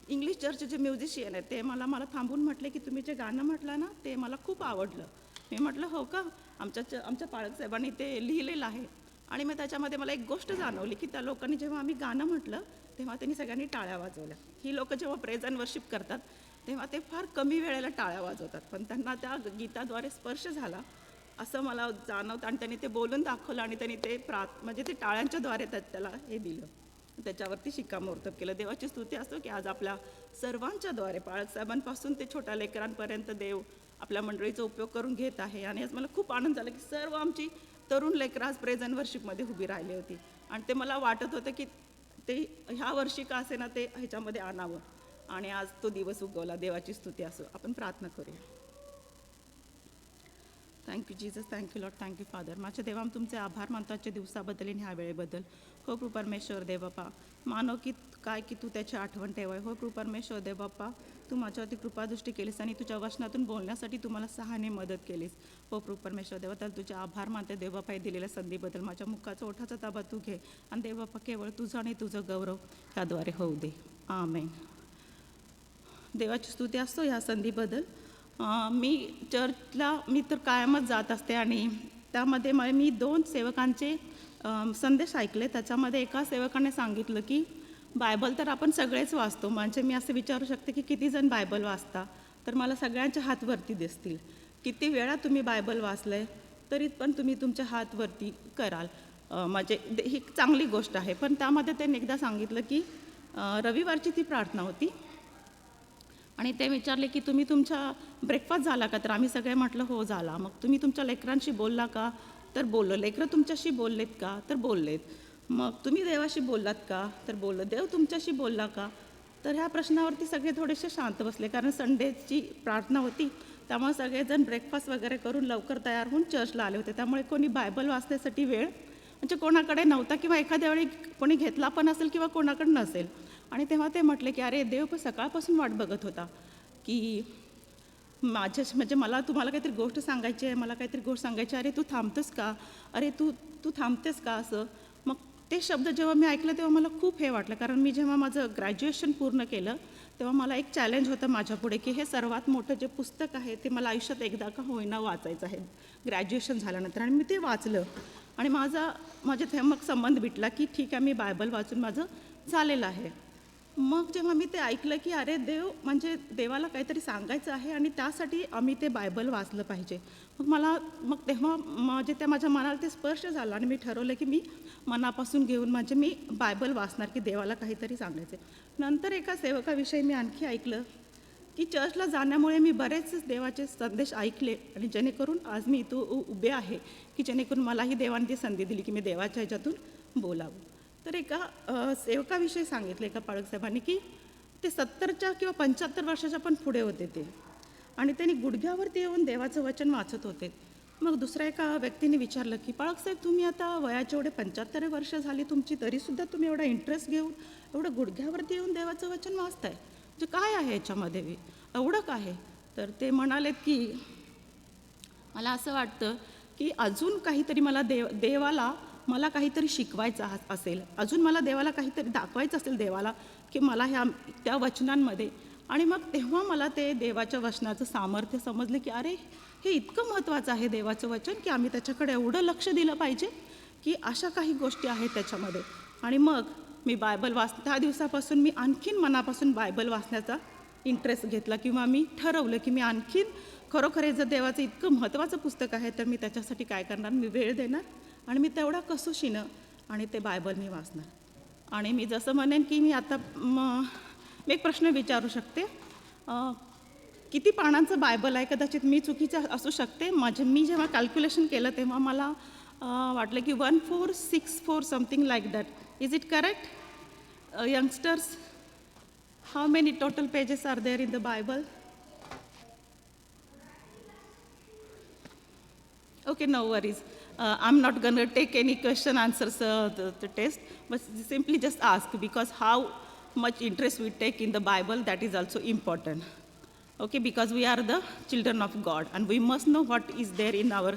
इंग्लिश चर्चचे जे म्युझिशियन आहेत ते मला थांबून म्हटले की तुम्ही जे गाणं म्हटलं ना ते मला खूप आवडलं. मी म्हटलं हो का, आमच्या पाळकसाहेबांनी ते लिहिलेलं आहे. आणि मग त्याच्यामध्ये मला एक गोष्ट जाणवली की त्या लोकांनी जेव्हा आम्ही गाणं म्हटलं तेव्हा त्यांनी सगळ्यांनी टाळ्या वाजवल्या. ही लोकं जेव्हा प्रेज अँड वर्शिप करतात तेव्हा ते फार कमी वेळेला टाळ्या वाजवतात, पण त्यांना त्या गीताद्वारे स्पर्श झाला असं मला जाणवतं. आणि त्यांनी ते बोलून दाखवलं आणि त्यांनी ते म्हणजे ते टाळ्यांच्याद्वारे त्याला हे दिलं, त्याच्यावरती शिक्कामोर्तब केलं. देवाची स्तुती असतो की आज आपल्या सर्वांच्याद्वारे बाळकसाहेबांपासून ते छोट्या लेकरांपर्यंत देव आपल्या मंडळीचा उपयोग करून घेत आहे. आणि आज मला खूप आनंद झाला की सर्व आमची तरुण लेकरं आज प्रेज अँड वर्शिपमध्ये उभी राहिली होती. आणि ते मला वाटत होतं की ते ह्या वर्षी का असे ना ते ह्याच्यामध्ये आणावं. आणि आज तो दिवस उगवला. देवाची स्तुती असो. आपण प्रार्थना करूया. Thank you Jesus, thank you Lord, thank you father. माझ्या देवा तुमचे आभार मानतो आजच्या दिवसाबद्दल आणि ह्या वेळेबद्दल. हो कृ परमेश्वर देवबापा, मानव की काय की तू त्याची आठवण ठेवाय. हो कृ परमेश्वर देवबापा, तू माझ्यावरती कृपादृष्टी केलीस आणि तुझ्या वचनातून बोलण्यासाठी तू मला सहाने मदत केलीस. हो कृ परमेश्वर देवा, तर तुझे आभार मानते देवबापा. दिलेल्या संधीबद्दल माझ्या मुखाचा ओठाचा ताबा तू घे आणि देवबापा केवळ तुझं आणि तुझं गौरव त्याद्वारे होऊ दे. आमेन. देवाची स्तुती असतो ह्या संधीबद्दल. मी चर्चला तर कायमच जात असते आणि त्यामध्ये मी 2 सेवकांचे संदेश ऐकले. त्याच्यामध्ये एका सेवकाने सांगितलं की बायबल तर आपण सगळेच वाचतो. म्हणजे मी असं विचारू शकते की किती जण बायबल वाचता, तर मला सगळ्यांच्या हात वरती दिसतील. किती वेळा तुम्ही बायबल वाचलं आहे तरी पण तुम्ही तुमच्या हात वरती कराल. म्हणजे ही चांगली गोष्ट आहे. पण त्यामध्ये त्यांनी एकदा सांगितलं की रविवारची ती प्रार्थना होती आणि ते विचारले की तुम्ही तुमचा ब्रेकफास्ट झाला का, तर आम्ही सगळे म्हटलं हो झाला. मग तुम्ही तुमच्या लेकरांशी बोलला का, तर बोललं. लेकरं तुमच्याशी बोललेत का, तर बोललेत. मग तुम्ही देवाशी बोललात का, तर बोललं. देव तुमच्याशी बोलला का. तर ह्या प्रश्नावरती सगळे थोडेसे शांत बसले, कारण संडेची प्रार्थना होती. त्यामुळे सगळेजण ब्रेकफास्ट वगैरे करून लवकर तयार होऊन चर्चला आले होते. त्यामुळे कोणी बायबल वाचण्यासाठी वेळ म्हणजे कोणाकडे नव्हता किंवा एखाद्या वेळी कोणी घेतला पण असेल किंवा कोणाकडे नसेल. आणि तेव्हा ते म्हटले की अरे देव पण सकाळपासून वाट बघत होता की म्हणजे मला तुम्हाला काहीतरी गोष्ट सांगायची आहे, मला काहीतरी गोष्ट सांगायची. अरे तू थांबतेस का, अरे तू थांबतेस का असं. मग ते शब्द जेव्हा मी ऐकलं तेव्हा मला खूप हे वाटलं, कारण मी जेव्हा माझं ग्रॅज्युएशन पूर्ण केलं तेव्हा मला एक चॅलेंज होतं माझ्यापुढे की हे सर्वात मोठं जे पुस्तक आहे ते मला आयुष्यात एकदा का होईना वाचायचं आहे ग्रॅज्युएशन झाल्यानंतर. आणि मी ते वाचलं आणि माझ्या ते मग संबंध भेटला की ठीक आहे, मी बायबल वाचून माझं झालेलं आहे. मग जेव्हा मी ते ऐकलं की अरे म्हणजे देवाला काहीतरी सांगायचं आहे आणि त्यासाठी आम्ही ते बायबल वाचलं पाहिजे, मग तेव्हा माझ्या मनाला ते स्पर्श झाला आणि मी ठरवलं की मी मनापासून घेऊन मी बायबल वाचणार की देवाला काहीतरी सांगायचं. नंतर एका सेवकाविषयी मी आणखी ऐकलं की चर्चला जाण्यामुळे मी बरेच देवाचे संदेश ऐकले आणि जेणेकरून आज मी इथं उभे आहे की जेणेकरून मलाही देवाने ती संधी दिली की मी देवाच्या ह्याच्यातून बोलावं. तर एका सेवकाविषयी सांगितलं एका पाळकसाहेबांनी की ते 70च्या किंवा 75 वर्षाच्या पण पुढे होते ते, आणि त्यांनी गुडघ्यावरती येऊन देवाचं वचन वाचत होते. मग दुसऱ्या एका व्यक्तीने विचारलं की पाळकसाहेब, तुम्ही आता वयाचे एवढे 75 वर्ष झाली तुमची, तरीसुद्धा तुम्ही एवढा इंटरेस्ट घेऊन एवढं गुडघ्यावरती येऊन देवाचं वचन वाचताय, म्हणजे काय आहे याच्यामध्ये एवढं काय? तर ते म्हणालेत की मला असं वाटतं की अजून काहीतरी मला देवाला मला काहीतरी शिकवायचं असेल, अजून मला देवाला काहीतरी दाखवायचं असेल देवाला की मला त्या वचनांमध्ये. आणि मग तेव्हा मला ते देवाच्या वचनाचं सामर्थ्य समजलं की अरे हे इतकं महत्त्वाचं आहे देवाचं वचन की आम्ही त्याच्याकडे एवढं लक्ष दिलं पाहिजे की अशा काही गोष्टी आहेत त्याच्यामध्ये. आणि मग मी बायबल त्या दिवसापासून मी आणखीन मनापासून बायबल वाचण्याचा इंटरेस्ट घेतला किंवा मी ठरवलं की मी आणखीन खरोखर जर देवाचं इतकं महत्त्वाचं पुस्तक आहे तर मी त्याच्यासाठी काय करणार, मी वेळ देणार आणि मी तेवढा कसोशीनं आणि ते बायबल मी वाचणार. आणि मी जसं म्हणेन की मी आता मी एक प्रश्न विचारू शकते, किती पानांचं बायबल आहे? कदाचित मी चुकीचं असू शकते. मी जेव्हा कॅल्क्युलेशन केलं तेव्हा मला वाटलं की 1464 something like that. Is it correct? Youngsters, how many total pages are there in the Bible? Okay, no worries. I'm not going to take any question answers the test, but simply just ask, because how much interest we take in the Bible, that is also important. Okay, because we are the children of God and we must know what is there in our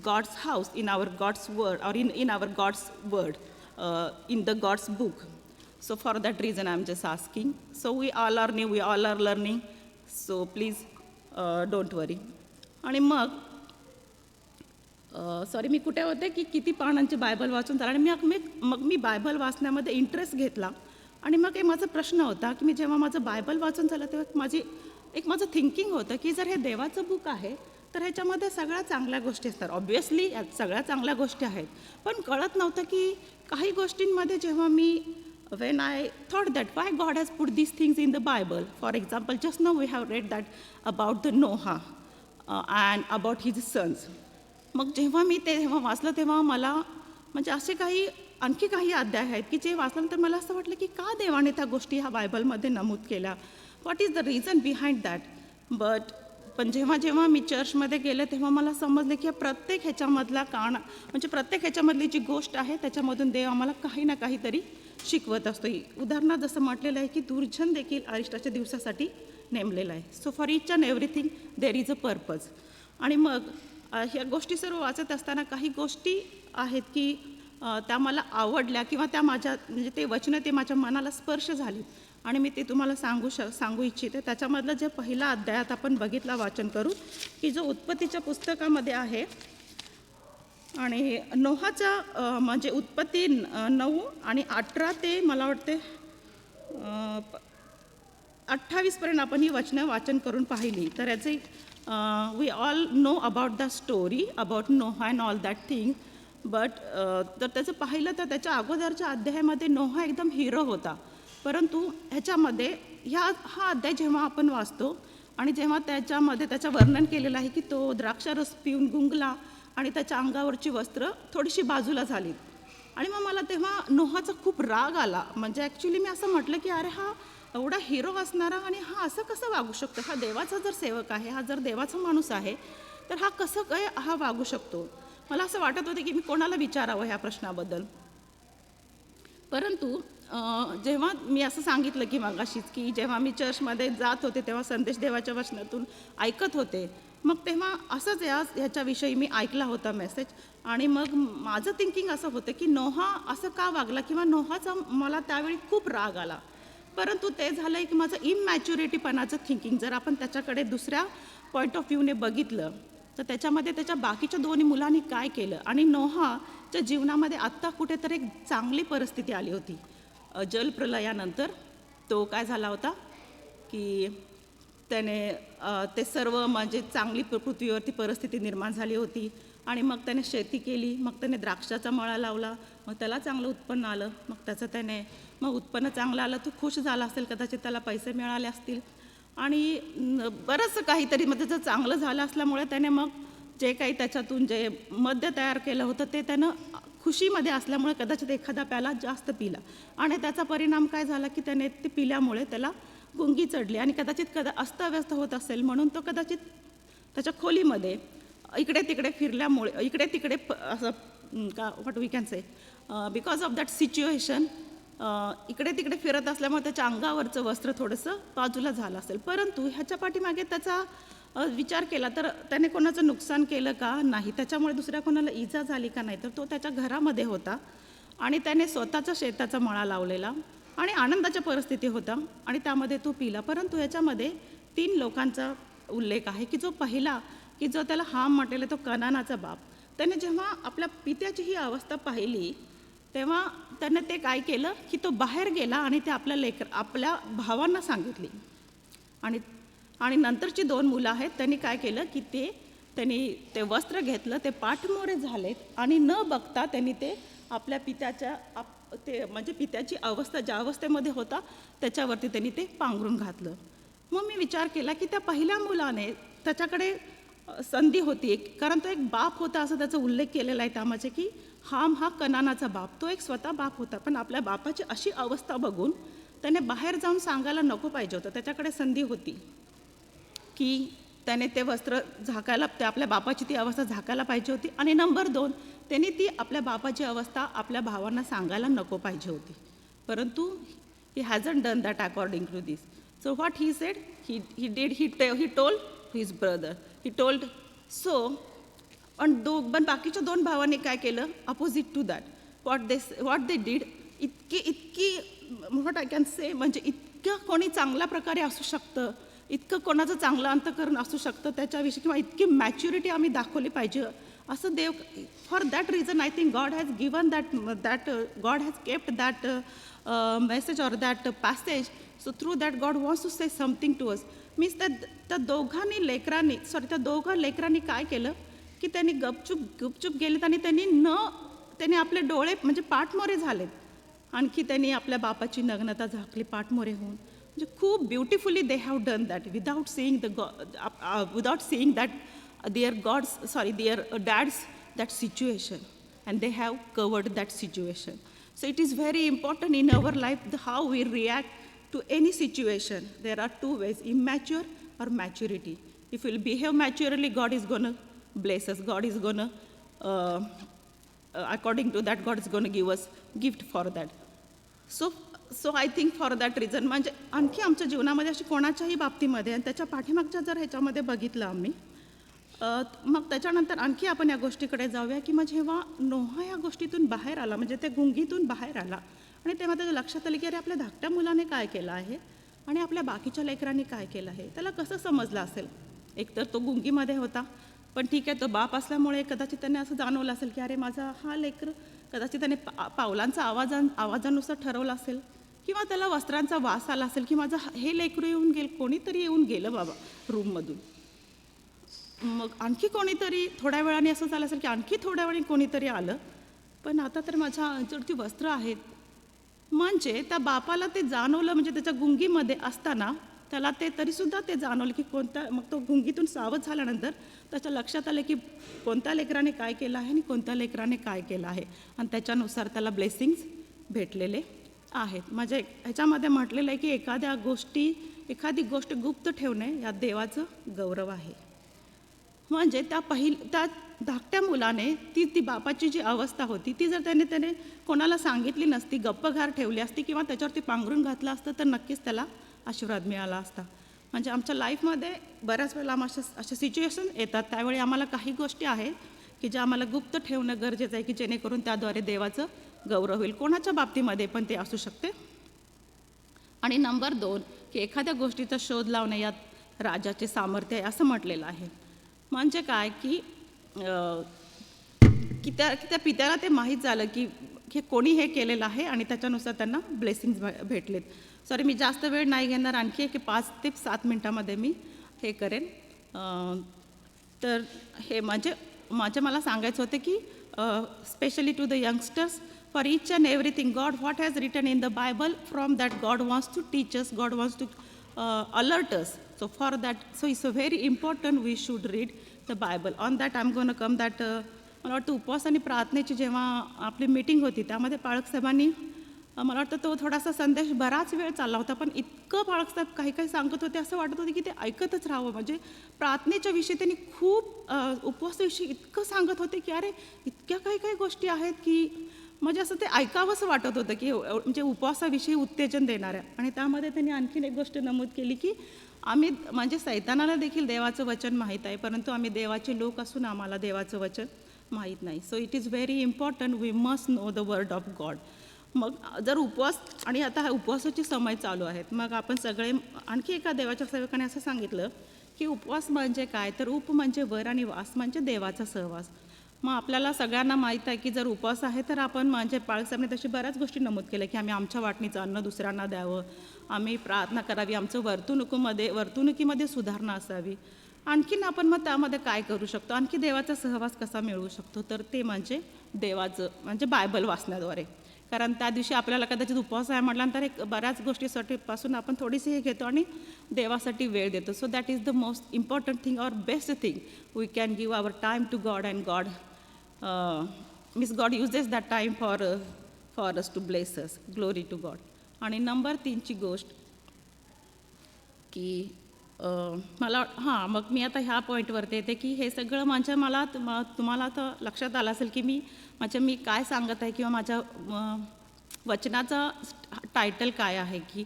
God's house, in our God's word, or in our God's word, in the God's book. So for that reason I'm just asking. So we all are new, we all are learning, so please don't worry. आणि मग sorry, मी कुठे होते की किती पानांचे Bible वाचून झालं. आणि मग मी बायबल वाचण्यामध्ये इंटरेस्ट घेतला. आणि मग माझा प्रश्न होता की मी जेव्हा माझं बायबल वाचून झालं तेव्हा माझं थिंकिंग होतं की जर हे देवाचं बुक आहे तर ह्याच्यामध्ये सगळ्या चांगल्या गोष्टी असतात. ऑब्व्हियसली सगळ्या चांगल्या गोष्टी आहेत, पण कळत नव्हतं की काही गोष्टींमध्ये जेव्हा मी when I thought that why God has put these things in the Bible. For example, just now we have read that about the Noah and about his sons. मग जेव्हा मी तेव्हा वाचलं तेव्हा मला म्हणजे असे आणखी काही अध्याय आहेत की जे वाचल्यानंतर मला असं वाटलं की का देवाने त्या गोष्टी ह्या बायबलमध्ये नमूद केल्या, what is the reason behind that. पण जेव्हा मी चर्चमध्ये गेले तेव्हा मला समजलं की प्रत्येक ह्याच्यामधला म्हणजे प्रत्येक ह्याच्यामधली जी गोष्ट आहे त्याच्यामधून देव आम्हाला काही ना काहीतरी शिकवत असतो. उदाहरणार्थ जसं म्हटलेलं आहे की दुर्जन देखील अरिष्टाच्या दिवसासाठी नेमलेलं आहे. So for each and everything there is a purpose. आणि मग ह्या गोष्टी सर्व वाचत असताना काही गोष्टी आहेत की त्या मला आवडल्या किंवा त्या म्हणजे ते वचनं ते माझ्या मनाला स्पर्श झाली आणि मी ते तुम्हाला सांगू इच्छिते. त्याच्यामधलं जे पहिला अध्यायात आपण बघितला वाचन करू की जो उत्पत्तीच्या पुस्तकामध्ये आहे आणि नोहाचा म्हणजे उत्पत्ती 9 आणि 18 ते मला वाटते 28पर्यंत आपण ही वचनं वाचन करून पाहिली. तर याचे we all know about the story about Noah and all that thing, but तर त्याचं पाहिलं तर त्याच्या अगोदरच्या अध्यायामध्ये नोहा एकदम हिरो होता. परंतु ह्याच्यामध्ये हा अध्याय जेव्हा आपण वाचतो आणि जेव्हा त्याच्यामध्ये त्याचं वर्णन केलेलं आहे की तो द्राक्षारस पिऊन गुंगला आणि त्याच्या अंगावरची वस्त्र थोडीशी बाजूला झाली. आणि मग मला तेव्हा नोहाचा खूप राग आला. म्हणजे ॲक्च्युली मी असं म्हटलं की अरे हा एवढा हिरो असणारा आणि हा असं कसं वागू शकतो, हा देवाचा जर सेवक आहे, हा जर देवाचा माणूस आहे तर हा कसं काय हा वागू शकतो. मला असं वाटत होते की मी कोणाला विचारावं ह्या प्रश्नाबद्दल. परंतु जेव्हा मी असं सांगितलं की मगाशीच की जेव्हा मी चर्चमध्ये जात होते तेव्हा संदेश देवाच्या वचनातून ऐकत होते, मग तेव्हा असंच ह्याच्याविषयी मी ऐकला होता मेसेज. आणि मग माझं थिंकिंग असं होतं की नोहा असं का वागला किंवा नोहाचा मला त्यावेळी खूप राग आला. परंतु ते झालं की माझं इमॅच्युरिटीपणाचं थिंकिंग जर आपण त्याच्याकडे दुसऱ्या पॉईंट ऑफ व्ह्यूने बघितलं तर त्याच्यामध्ये त्याच्या बाकीच्या दोन्ही मुलांनी काय केलं आणि नोहाच्या जीवनामध्ये आत्ता कुठेतरी एक चांगली परिस्थिती आली होती. जलप्रलयानंतर तो काय झाला होता की त्याने ते सर्व म्हणजे चांगली पृथ्वीवरती परिस्थिती निर्माण झाली होती आणि मग त्याने शेती केली, मग त्याने द्राक्षाचा मळा लावला, मग त्याला चांगलं उत्पन्न आलं, मग त्याचं त्याने मग उत्पन्न चांगलं आलं, तो खुश झाला असेल, कदाचित त्याला पैसे मिळाले असतील आणि बरंचसं काहीतरी मग त्याचं चांगलं झालं असल्यामुळे त्याने मग जे काही त्याच्यातून जे मद्य तयार केलं होतं ते त्यानं खुशीमध्ये असल्यामुळे कदाचित एखादा प्याला जास्त पिला आणि त्याचा परिणाम काय झाला की त्याने ते पिल्यामुळे त्याला गुंगी चढली आणि कदाचित अस्ताव्यस्त होत असेल म्हणून तो कदाचित त्याच्या खोलीमध्ये इकडे तिकडे फिरल्यामुळे इकडे तिकडे असं का what we can say because of that situation इकडे तिकडे फिरत असल्यामुळे त्याच्या अंगावरचं वस्त्र थोडंसं बाजूला झालं असेल. परंतु ह्याच्या पाठीमागे त्याचा विचार केला तर त्याने कोणाचं नुकसान केलं का नाही, त्याच्यामुळे दुसऱ्या कोणाला इजा झाली का नाही, तर तो त्याच्या घरामध्ये होता आणि त्याने स्वतःचा शेताचा मळा लावलेला आणि आनंदाच्या परिस्थिती होता आणि त्यामध्ये तो पिला. परंतु ह्याच्यामध्ये 3 लोकांचा उल्लेख आहे की जो पहिला की जो त्याला हाम म्हटलेला तो कनानाचा बाप, त्याने जेव्हा आपल्या पित्याची ही अवस्था पाहिली तेव्हा त्याने ते काय केलं की तो बाहेर गेला आणि ते आपल्या भावांना सांगितली आणि नंतरची 2 मुलं आहेत त्यांनी काय केलं की त्यांनी ते वस्त्र घेतलं, ते पाठमोरे झालेत आणि न बघता त्यांनी ते आपल्या पित्याच्या ते म्हणजे पित्याची अवस्था ज्या अवस्थेमध्ये होता त्याच्यावरती त्यांनी ते पांघरून घातलं. मग मी विचार केला की त्या पहिल्या मुलाने त्याच्याकडे संधी होती कारण तो एक बाप होता असं त्याचा उल्लेख केलेला आहे त्यामध्ये की हाम हा कनानाचा बाप, तो एक स्वतः बाप होता पण आपल्या बापाची अशी अवस्था बघून त्याने बाहेर जाऊन सांगायला नको पाहिजे होतं. त्याच्याकडे संधी होती की त्याने ते वस्त्र झाकायला ते आपल्या बापाची ती अवस्था झाकायला पाहिजे होती आणि नंबर 2 त्यांनी ती आपल्या बापाची अवस्था आपल्या भावांना सांगायला नको पाहिजे होती. परंतु he hasn't done that according to this. So what he said he told his brother he told so पण बाकीच्या 2 भावांनी काय केलं opposite to that what they did. इतकी व्हॉट आय कॅन से म्हणजे इतकं कोणी चांगल्या प्रकारे असू शकतं, इतकं कोणाचं चांगलं अंतःकरण असू शकतं त्याच्याविषयी किंवा इतकी मॅच्युरिटी आम्ही दाखवली पाहिजे असं देव. For that reason I think God has given that God has kept that message or that passage. So through that God wants to say something to us. Means त्या त्या 2 लेकरांनी काय केलं की त्यांनी गुपचूप गेलेत आणि त्यांनी आपले डोळे म्हणजे पाठमोरे झालेत, आणखी त्यांनी आपल्या बापाची नग्नता झाकली पाठमोरे होऊन. म्हणजे खूप beautifully they have done that without seeing that their dad's that situation and they have covered that situation. So it is very important in our life how we react to any situation. There are 2 ways, immature or maturity. If we'll behave maturely, God is going to bless us. God is going to according to that God is going to give us gift for that. So I think for that reason म्हणजे आणखी आमच्या जीवनामध्ये अशी कोणाच्याही बाबतीमध्ये आणि त्याच्या पाठीमागच्या जर ह्याच्यामध्ये बघितलं आम्ही मग त्याच्यानंतर आणखी आपण या गोष्टीकडे जाऊया की मग जेव्हा नोहा या गोष्टीतून बाहेर आला म्हणजे त्या गुंगीतून बाहेर आला आणि तेव्हा त्याच्या लक्षात आलं की अरे आपल्या धाकट्या मुलाने काय केलं आहे आणि आपल्या बाकीच्या लेकरांनी काय केलं आहे. त्याला कसं समजलं असेल, एकतर तो गुंगीमध्ये होता पण ठीक आहे तो बाप असल्यामुळे कदाचित त्याने असं जाणवलं असेल की अरे माझा हा लेकर कदाचित त्याने पावलांचा आवाजानुसार ठरवलं असेल किंवा त्याला वस्त्रांचा वास आला असेल की माझं हे लेकरू येऊन गेलं, कोणीतरी येऊन गेलं बाबा रूममधून. मग आणखी कोणीतरी थोड्या वेळाने असं झालं असेल की आणखी थोड्या वेळाने कोणीतरी आलं पण आता तर माझ्या ती वस्त्र आहेत. म्हणजे त्या बापाला ते जाणवलं म्हणजे त्याच्या गुंगीमध्ये असताना त्याला ते तरीसुद्धा ते जाणवलं की मग तो गुंगीतून सावध झाल्यानंतर त्याच्या लक्षात आलं की कोणत्या लेकराने काय केलं आहे आणि कोणत्या लेकराने काय केलं आहे आणि त्याच्यानुसार त्याला ब्लेसिंग्स भेटलेले आहेत. म्हणजे ह्याच्यामध्ये म्हटलेलं आहे की एखादी गोष्ट गुप्त ठेवणे यात देवाचं गौरव आहे. म्हणजे त्या धाकट्या मुलाने ती बापाची जी अवस्था होती ती जर त्याने कोणाला सांगितली नसती, गप्पघार ठेवली असती किंवा त्याच्यावरती पांघरून घातलं असतं तर नक्कीच त्याला आशीर्वाद मिळाला असता. म्हणजे आमच्या लाईफमध्ये बऱ्याच वेळेला अशा सिच्युएशन येतात त्यावेळी आम्हाला काही गोष्टी आहेत की ज्या आम्हाला गुप्त ठेवणं गरजेचं आहे की जेणेकरून त्याद्वारे देवाचं गौरव होईल. कोणाच्या बाबतीमध्ये पण ते असू शकते. आणि नंबर 2 की एखाद्या गोष्टीचा शोध लावणे यात राजाचे सामर्थ्य आहे असं म्हटलेलं आहे. म्हणजे काय की त्या पित्याला ते माहीत झालं की हे कोणी हे केलेलं आहे आणि त्याच्यानुसार त्यांना ब्लेसिंग्स भेटलेत. सॉरी, मी जास्त वेळ नाही घेणार, आणखी एक 5 ते 7 मिनटामध्ये मी हे करेन. तर हे मला सांगायचं होतं की specially to the youngsters, for each and everything God what has written in the Bible, from that God wants to teach us, God wants to alert us. So for that, so it's a very important we should read the Bible. On that I'm going to come that मला वाटतं उपवास आणि प्रार्थनेची जेव्हा आपली meeting होती त्यामध्ये पाळक साहेबांनी मला वाटतं तो थोडासा संदेश बराच वेळ चालला होता, पण इतकं पाळक साहेब काही काही सांगत होते असं वाटत होते की ते ऐकतच राहावं. म्हणजे प्रार्थनेच्या विषयी त्यांनी खूप उपवासाविषयी इतकं सांगत होते की अरे इतक्या काही काही गोष्टी आहेत की म्हणजे असं ते ऐकावंसं वाटत होतं की म्हणजे उपवासाविषयी उत्तेजन देणाऱ्या. आणि त्यामध्ये त्यांनी आणखीन एक गोष्ट नमूद केली की आम्ही म्हणजे सैतानाला देखील देवाचं वचन माहीत आहे, परंतु आम्ही देवाचे लोक असून आम्हाला देवाचं वचन माहीत नाही. So it is very important, we must know the word of God. मग जर उपवास आणि आता हा उपवासाचे समय चालू आहेत, मग आपण सगळे आणखी एका देवाच्या सेवकाने असं सांगितलं की उपवास म्हणजे काय, तर उप म्हणजे वर आणि वास म्हणजे देवाचा सहवास. मग आपल्याला सगळ्यांना माहीत आहे की जर उपवास आहे तर आपण म्हणजे पाळसाहेबांनी तशी बऱ्याच गोष्टी नमूद केल्या की आम्ही आमच्या वाटणीचं अन्न दुसऱ्यांना द्यावं, आम्ही प्रार्थना करावी, आमचं वर्तणुकीमध्ये सुधारणा असावी. आणखीन आपण मग त्यामध्ये काय करू शकतो, आणखी देवाचा सहवास कसा मिळवू शकतो, तर ते म्हणजे देवाचं म्हणजे बायबल वाचण्याद्वारे. कारण त्या दिवशी आपल्याला कदाचित उपवास आहे म्हटल्यानंतर एक बऱ्याच गोष्टीसाठी पासून आपण थोडीशी हे घेतो आणि देवासाठी वेळ देतो. So that is the most important thing or best thing we can give our time to God and God uses that time for us to bless us. Glory to God. आणि नंबर 3ची गोष्ट की मला मग मी आता ह्या पॉईंटवरती येते की हे सगळं मला तुम्हाला तर लक्षात आलं असेल की मी काय सांगत आहे किंवा माझ्या वचनाचा टायटल काय आहे की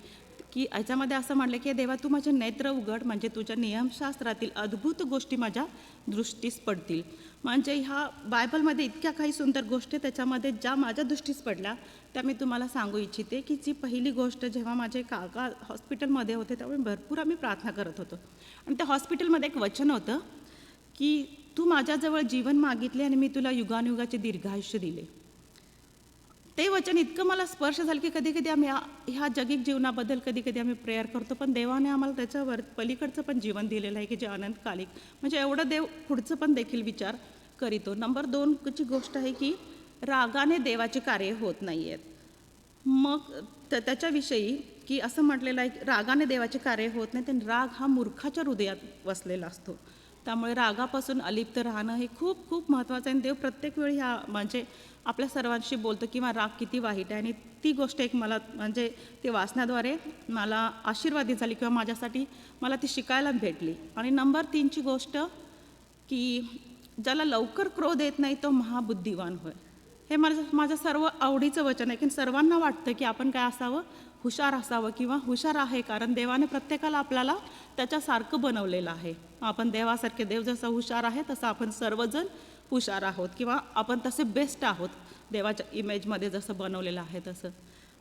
याच्यामध्ये असं म्हटलं की देवा तू माझे नेत्र उघड, म्हणजे तुझ्या नियमशास्त्रातील अद्भुत गोष्टी माझ्या दृष्टीस पडतील. म्हणजे ह्या बायबलमध्ये इतक्या काही सुंदर गोष्टी त्याच्यामध्ये ज्या माझ्या दृष्टीस पडल्या त्या मी तुम्हाला सांगू इच्छिते. की जी पहिली गोष्ट, जेव्हा माझे काका हॉस्पिटलमध्ये होते त्यावेळी भरपूर आम्ही प्रार्थना करत होतो आणि त्या हॉस्पिटलमध्ये एक वचन होतं की तू माझ्याजवळ जीवन मागितले आणि मी तुला युगानुयुगाचे दीर्घायुष्य दिले. ते वचन इतकं मला स्पर्श झालं की कधी कधी आम्ही ह्या जगिक जीवनाबद्दल कधी कधी आम्ही प्रेयर करतो, पण देवाने आम्हाला त्याच्यावर पलीकडचं पण जीवन दिलेलं आहे की जे अनंतकालिक, म्हणजे एवढं देव पुढचं पण देखील विचार करीतो. नंबर 2ची गोष्ट आहे की रागाने देवाचे कार्य होत नाही आहेत. मग त्याच्याविषयी की असं म्हटलेलं आहे रागाने देवाचे कार्य होत नाही, आणि राग हा मूर्खाच्या हृदयात वसलेला असतो. त्यामुळे रागापासून अलिप्त राहणं हे खूप खूप महत्त्वाचं आहे. आणि देव प्रत्येक वेळी म्हणजे आपल्या सर्वांशी बोलतो किंवा राग किती वाईट आहे. आणि ती गोष्ट एक मला म्हणजे ते वाचण्याद्वारे मला आशीर्वादी झाली किंवा माझ्यासाठी मला ती शिकायला भेटली. आणि नंबर 3ची गोष्ट की ज्याला लवकर क्रोध येत नाही तो महाबुद्धिवान होय. हे माझं सर्व आवडीचं वचन आहे की सर्वांना वाटतं की आपण काय असावं, हुशार असावं किंवा हुशार आहे, कारण देवाने प्रत्येकाला आपल्याला त्याच्यासारखं बनवलेलं आहे. आपण देवासारखे, देव जसा हुशार आहे तसं आपण सर्वजण हुशार आहोत किंवा आपण तसे बेस्ट आहोत देवाच्या इमेजमध्ये जसं बनवलेलं आहे तसं.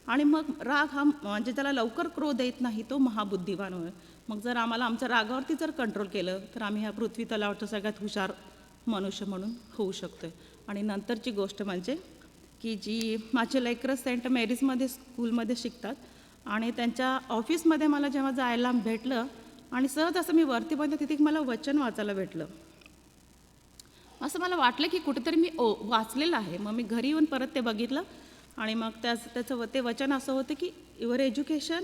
आणि मग राग हा म्हणजे ज्याला लवकर क्रोध येत नाही तो महाबुद्धिवान होय. मग जर आम्हाला आमच्या रागावरती जर कंट्रोल केलं तर आम्ही ह्या पृथ्वी तलावरचं सगळ्यात हुशार मनुष्य म्हणून होऊ शकतो. आणि नंतरची गोष्ट म्हणजे की जी माझे लेकरं सेंट मेरीजमध्ये स्कूलमध्ये शिकतात आणि त्यांच्या ऑफिसमध्ये मला जेव्हा जायला भेटलं आणि सहज असं मी वरती बघितलं तिथे मला वचन वाचायला भेटलं. असं मला वाटलं की कुठेतरी मी वाचलेलं आहे. मग मी घरी येऊन परत ते बघितलं आणि मग त्याचं ते वचन असं होतं की your education,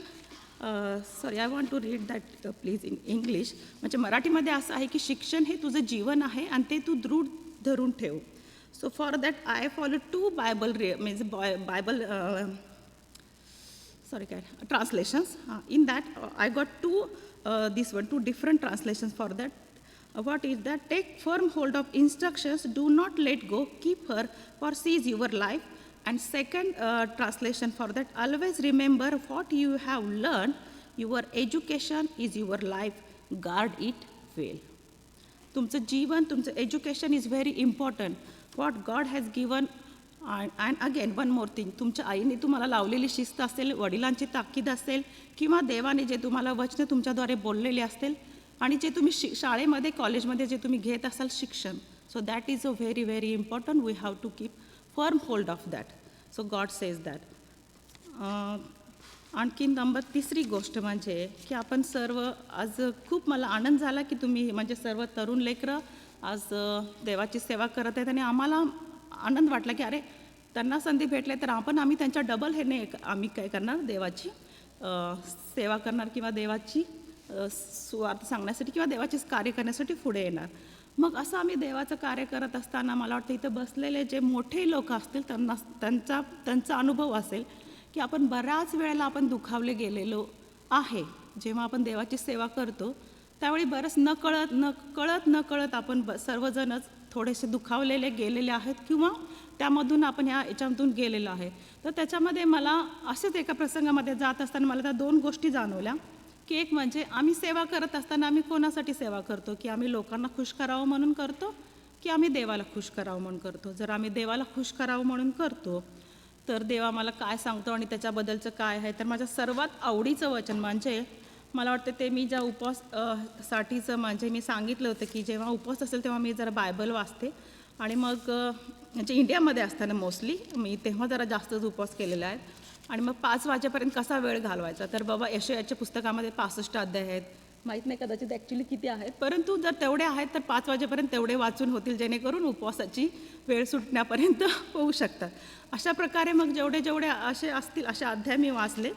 sorry I want to read that please in English. म्हणजे मराठीमध्ये असं आहे की शिक्षण हे तुझं जीवन आहे आणि ते तू दृढ धरून ठेव. So for that I follow 2 Bible translations. In that I got two different translations for that. What is that? Take firm hold of instructions, do not let go, keep her, for she is your life. And second translation for that, always remember what you have learned, your education is your life, guard it well. तुमचं जीवन, तुमचं education is very important. what God has given and again one more thing, तुमच्या आईने तुम्हाला लावलेली शिस्त असेल, वडिलांची ताकीद असेल किंवा देवाने जे तुम्हाला वचनं तुमच्याद्वारे बोललेले असतील आणि जे तुम्ही शाळेमध्ये कॉलेजमध्ये जे तुम्ही घेत असाल शिक्षण, so that is a very very important. We have to keep firm hold of that. So God says that. आणखी तिसरी गोष्ट म्हणजे की आपण सर्व आज खूप मला आनंद झाला की तुम्ही म्हणजे सर्व तरुण लेकरं आज देवाची सेवा करत आहेत आणि आम्हाला आनंद वाटला की अरे त्यांना संधी भेटले तर आम्ही त्यांच्या डबल ह्याने आम्ही काय करणार, देवाची सेवा करणार किंवा देवाची सुवार्थ सांगण्यासाठी किंवा देवाचे कार्य करण्यासाठी पुढे येणार. मग असं आम्ही देवाचं कार्य करत असताना मला वाटतं इथं बसलेले जे मोठे लोक असतील त्यांचा अनुभव असेल की आपण बऱ्याच वेळेला आपण दुखावले गेलेलो आहे. जेव्हा आपण देवाची सेवा करतो त्यावेळी बरंच नकळत आपण सर्वजणच थोडेसे दुखावलेले गेलेले आहेत किंवा त्यामधून आपण याच्यामधून गेलेलो आहे. तर त्याच्यामध्ये मला असेच एका प्रसंगामध्ये जात असताना मला त्या 2 गोष्टी जाणवल्या की एक म्हणजे आम्ही सेवा करत असताना आम्ही कोणासाठी सेवा करतो, की आम्ही लोकांना खुश करावं म्हणून करतो की आम्ही देवाला खुश करावं म्हणून करतो. जर आम्ही देवाला खुश करावं म्हणून करतो तर देवा मला काय सांगतो आणि त्याच्याबद्दलचं काय आहे, तर माझ्या सर्वात आवडीचं वचन म्हणजे मला वाटतं ते मी ज्या उपवास साठीचं म्हणजे मी सांगितलं होतं की जेव्हा उपवास असेल तेव्हा मी जरा बायबल वाचते आणि मग म्हणजे इंडियामध्ये असताना मोस्टली मी तेव्हा जरा जास्तच उपवास केलेला आहे आणि मग 5 वाजेपर्यंत कसा वेळ घालवायचा. तर बाबा यशायाच्या पुस्तकामध्ये 65 अध्याय आहेत, माहीत नाही कदाचित ॲक्च्युली किती आहेत, परंतु जर तेवढे आहेत तर 5 वाजेपर्यंत तेवढे वाचून होतील जेणेकरून उपवासाची वेळ सुटण्यापर्यंत होऊ शकतात. अशा प्रकारे मग जेवढे असे असतील असे अध्याय मी वाचले.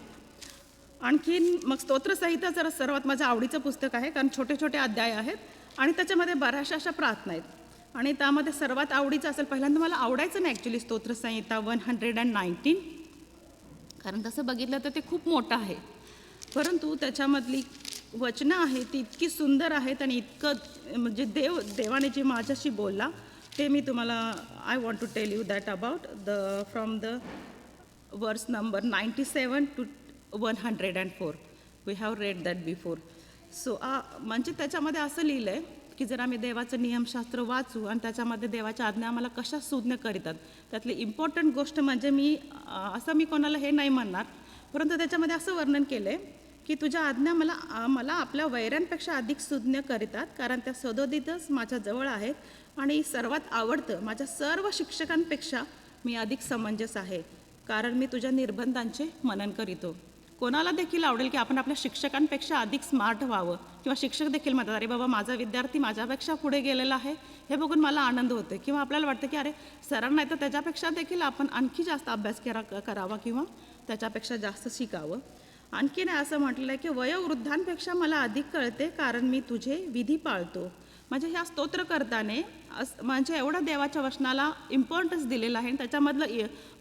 आणखीन मग स्तोत्रसंहिता जरा सर्वात माझं आवडीचं पुस्तक आहे कारण छोटे अध्याय आहेत आणि त्याच्यामध्ये बऱ्याचशा अशा प्रार्थना आहेत आणि त्यामध्ये सर्वात आवडीचं असेल पहिल्यांदा मला आवडायचं नाही ॲक्च्युली स्तोत्रसंहिता 119 कारण तसं बघितलं तर ते खूप मोठं आहे, परंतु त्याच्यामधली वचनं आहेत ती इतकी सुंदर आहेत आणि इतकं म्हणजे देवाने जे माझ्याशी बोलला ते मी तुम्हाला I want to tell you that about from the verse number 97 to 104. We have read that before. So म्हणजे त्याच्यामध्ये असं लिहिलं आहे की जर आम्ही देवाचं नियमशास्त्र वाचू आणि त्याच्यामध्ये देवाच्या आज्ञा आम्हाला कशा सुज्ञ करीतात, त्यातली इम्पॉर्टंट गोष्ट म्हणजे मी कोणाला हे नाही म्हणणार, परंतु त्याच्यामध्ये असं वर्णन केलं आहे की तुझ्या आज्ञा मला आपल्या वैऱ्यांपेक्षा अधिक सुज्ञ करीतात कारण त्या सदोदितच माझ्या जवळ आहेत आणि सर्वात आवडतं माझ्या सर्व शिक्षकांपेक्षा मी अधिक समंजस आहे कारण मी तुझ्या निर्बंधांचे मनन करीतो. कोणाला देखील आवडेल की आपण आपल्या शिक्षकांपेक्षा अधिक स्मार्ट व्हावं किंवा शिक्षक देखील म्हणतात अरे बाबा माझा विद्यार्थी माझ्यापेक्षा पुढे गेलेला आहे, हे बघून मला आनंद होतो किंवा आपल्याला वाटतं की अरे सरांना नाही तर त्याच्यापेक्षा देखील आपण आणखी जास्त अभ्यास करावा किंवा त्याच्यापेक्षा जास्त शिकावं. आणखीन असं म्हटलं आहे की वयोवृद्धांपेक्षा मला अधिक कळते कारण मी तुझे विधी पाळतो. म्हणजे ह्या स्तोत्र करताना म्हणजे एवढं देवाच्या वचनाला इम्पॉर्टन्स दिलेलं आहे आणि त्याच्यामधलं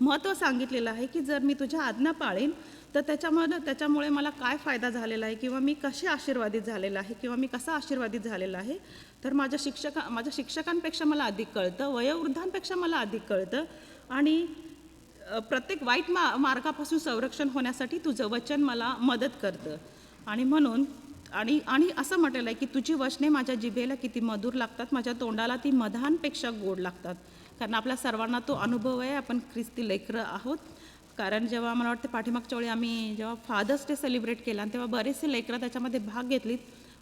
महत्त्व सांगितलेलं आहे की जर मी तुझ्या आज्ञा पाळीन तर त्याच्यामुळे मला काय फायदा झालेला आहे किंवा मी कसे आशीर्वादित झालेला आहे किंवा मी कसा आशीर्वादित झालेला आहे. तर माझ्या शिक्षकांपेक्षा मला अधिक कळतं, वयोवृद्धांपेक्षा मला अधिक कळतं आणि प्रत्येक वाईट मार्गापासून संरक्षण होण्यासाठी तुझं वचन मला मदत करतं. आणि म्हणून आणि असं म्हटलेलं आहे की तुझी वचने माझ्या जिभेला किती मधुर लागतात, माझ्या तोंडाला ती मधांपेक्षा गोड लागतात. कारण आपल्या सर्वांना तो अनुभव आहे, आपण ख्रिस्ती लेकरं आहोत. कारण जेव्हा मला वाटतं पाठीमागच्या वेळी आम्ही जेव्हा फादर्स डे सेलिब्रेट केला तेव्हा बरेचसे लेकरं त्याच्यामध्ये भाग घेतलीत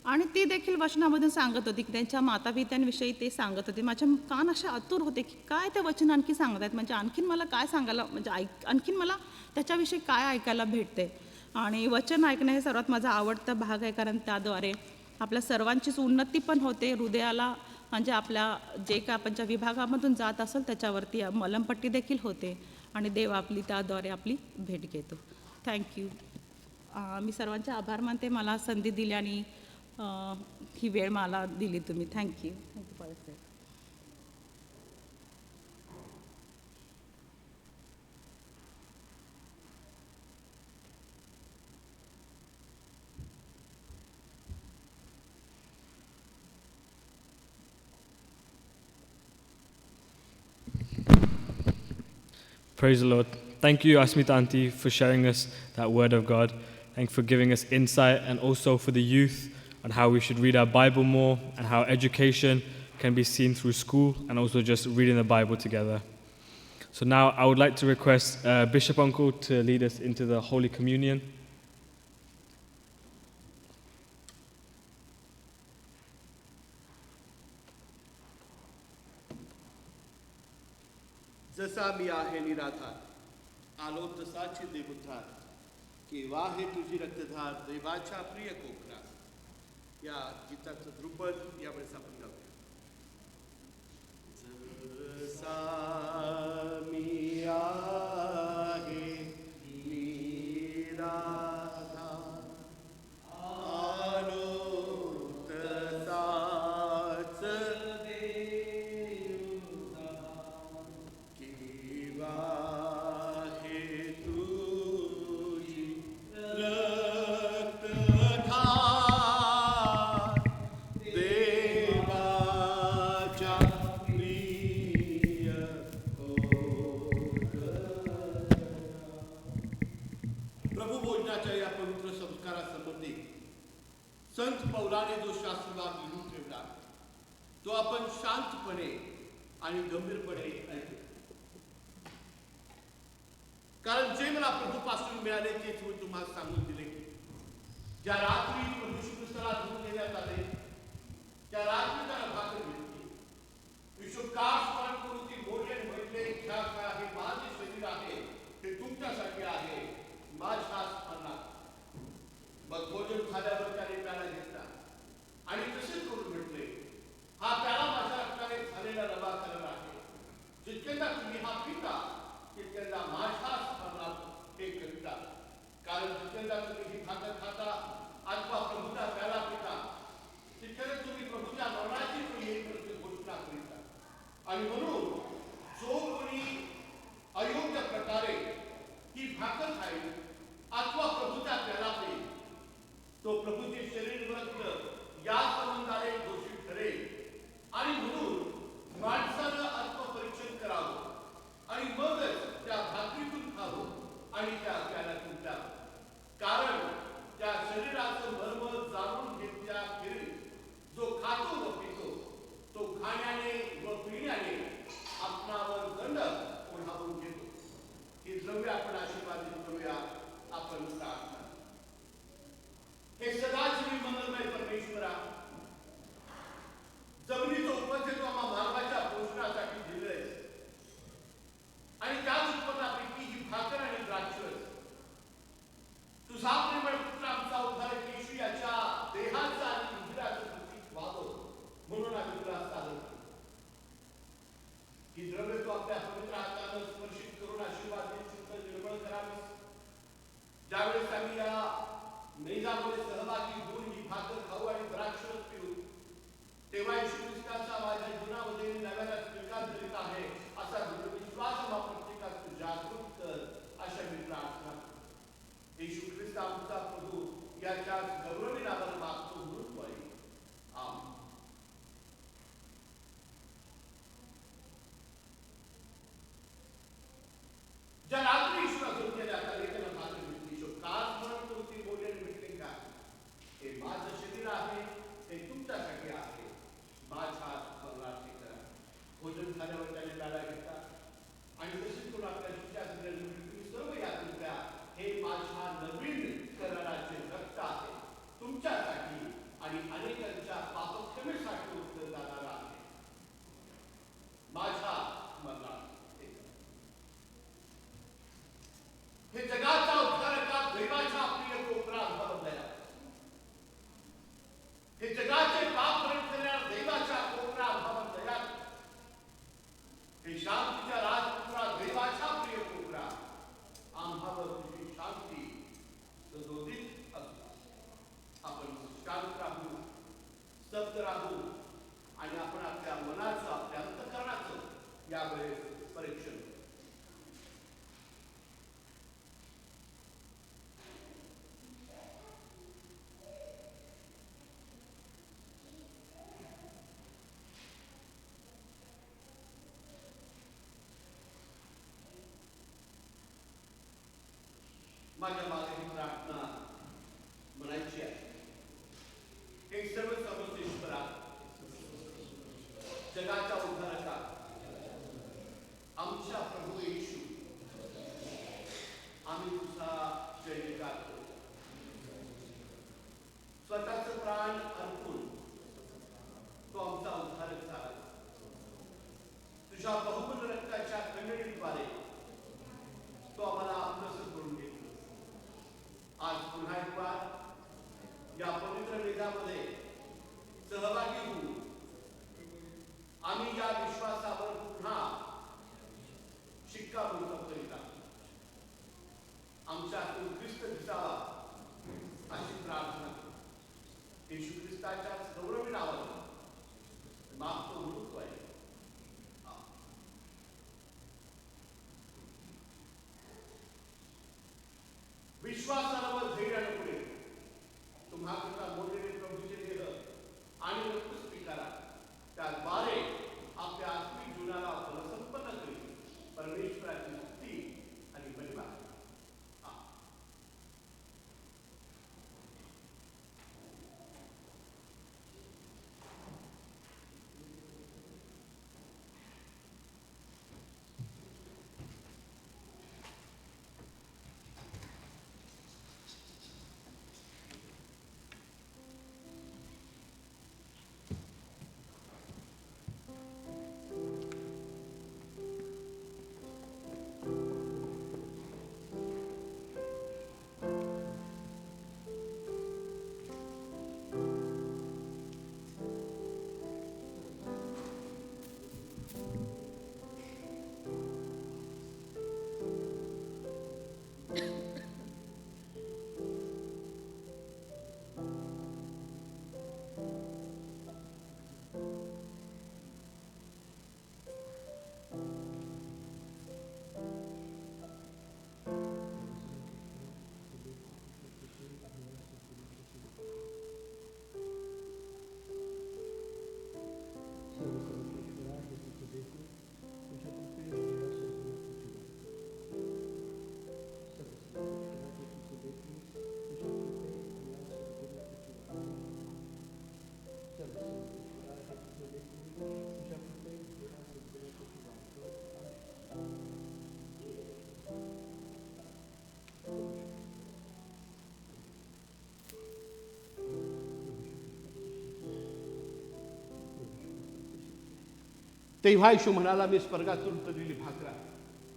आणि ती देखील वचनामधून सांगत होती की त्यांच्या मातापित्यांविषयी ते सांगत होते. माझे कान असे आतुर होते की काय ते वचन आणखी सांगत आहेत, म्हणजे आणखीन मला काय सांगायला म्हणजे आणखीन मला त्याच्याविषयी काय ऐकायला भेटते. आणि वचन ऐकणं हे सर्वात माझा आवडता भाग आहे कारण त्याद्वारे आपल्या सर्वांचीच उन्नती पण होते, हृदयाला म्हणजे आपल्या जे काय आपण ज्या विभागामधून जात असेल त्याच्यावरती मलमपट्टी देखील होते आणि देव त्याद्वारे आपली भेट घेतो. थँक्यू. मी सर्वांचे आभार मानते मला संधी दिली आणि ही वेळ मला दिली तुम्ही. Thank you. Praise the Lord. Thank you, Asmita Auntie, for sharing us that word of God. Thank you for giving us insight and also for the youth on how we should read our Bible more and how education can be seen through school and also just reading the Bible together. So now I would like to request Bishop Uncle to lead us into the Holy Communion. जसा मी आहे निराधार आलो तसाची देवधार केव्हा हे तुझी रक्तधार देवाच्या प्रिय कोकणा या गीताचं ध्रुपद यावेळेस आपण गाऊया. जसा मी आहे निराधार आलो तसाच संत पौलाने जो शास्त्रभाग लिहून ठेवला तो आपण शांतपणे आणि गंभीरपणे ऐकू. कारण जे मला प्रभूपासून मिळाले तेच मी तुम्हाला सांगून दिले की ज्या रात्री प्रभू श्री ख्रिस्ताला धरून देण्यात आले त्या रात्री त्याला भाकर घेतली. विश्वकार स्मरण करून ती बोलले आणि म्हटले ह्या काय हे माझे शरीर आहे ते तुमच्यासाठी आहे माझ्या स्मरणात. मग भोजन खाल्यावर त्याने प्याला घेतला आणि तसेच करून म्हटले हा प्याला माझ्या रक्ताने झालेला नवा करार आहे. जितक्यांदा तुम्ही हा पिता तितक्यांदा माझ्या स्मरणात हे करिता. कारण जितक्यांदा तुम्ही ही भाकर खाता अथवा प्रभूचा प्याला पिता तितक्यांदा तुम्ही प्रभूच्या मरणाची येईपर्यंत घोषणा करिता. आणि म्हणून जो कोणी अयोग्य प्रकारे ही भाकर खाईल अथवा प्रभूचा प्याला पिईल तो प्रभूचे शरीर रक्त या संबंधाने दोषी ठरेल. आणि म्हणून माणसानं आत्मपरीक्षण करावं आणि मगच त्या भाकरीतून खावं आणि त्या प्याल्यातून प्यावं. कारण त्या शरीराचं मर्म जाणून घेतल्याखेरीज जो खातो व पितो तो खाण्याने व पिण्याने आपणावर दंड ओढावून घेतो. ही द्रव्य आपण आशीर्वादित करूया. आपण प्रार्थना. हे सदाशिवी मंगलमय परमेश्वरा जमिनीचं उत्पन्न तू आम्हा मानवाच्या पोषणासाठी दिलंय आणि त्याच उत्पन्नापैकी ही भाकर आणि द्राक्ष तुझा प्रेमळ पुत्र आमचा उद्धारक येशू याच्या देहाचं आणि इंद्रियाचं प्रतीक व्हावं म्हणून आम्ही तुला सादर करतो. ही द्रव्य तू आपल्या पवित्र हातानं स्पर्शित करून आशीर्वादित शुद्ध निर्मळ करावी. ज्यावेळेस आम्ही या मेजामध्ये सहभागी होऊन ही भाकर खाऊ आणि द्राक्ष पिऊ तेव्हा येशू ख्रिस्ताचा माझ्या जीवनामध्ये नव्याला स्वीकार करीत आहे असा विश्वास आम्हा प्रत्येकात जागृत कर अशा मी प्रार्थना. येशू ख्रिस्त आमचा प्रभू याच्या गौरवी नावानं मागतो म्हणून द्वारे. आमेन. ज्या रात्री येशूला धरून देण्यात आले त्याला भाकर घेतली. काल स्मरण करून ती बोलले आणि म्हटले का हे माझं शरीर आहे ते तुमच्यासाठी आहे माझ्या स्मरणार्थे करा. भोजन झाल्यावर त्याने प्याला घेतला आणि तसेच करून आपल्या शिष्या तुम्ही सर्व यातून प्या हे माझ्या नवीन कराराचे रक्त आहे तुमच्यासाठी आणि अनेकांच्या पापक्षमेसाठी उत्तर जाणारा आहे माझ्या स्मरणार्थे. हे जगाचा उद्धारका दैवाच्या प्रिय कोपरा अनुभवल्या. हे जगाचे पाप हरण करणाऱ्या दैवाच्या कोपरा अनुभवल्या. हे शांतीच्या राजपुत्रा देवाच्या प्रिय कोपरा आम्हावर तुझी शांती सदोदित असू. आपण शांत राहू स्तब्ध राहू आणि आपण आपल्या मनाचं आपल्या अंतःकरणाचं यावेळेस परीक्षण करू. माझ्या मागे ही प्रार्थना म्हणायची आहे. हे सर्व सर्वश्रेष्ठरा जगाच्या उद्धारका आमच्या प्रभू सर्वश्रेष्ठरा हे तुझं देखू तुझ्या कृपेने मेरा सपना तुझी सर्वश्रेष्ठरा हे तुझं देखू तुझ्या कृपेने मेरा सपना तुझी सर्वश्रेष्ठरा हे तुझं देखू तुझ्या कृपेने मेरा सपना तुझी तेव्हा येशू म्हणाला, मी स्वर्गातून उतरलेली भाकरा,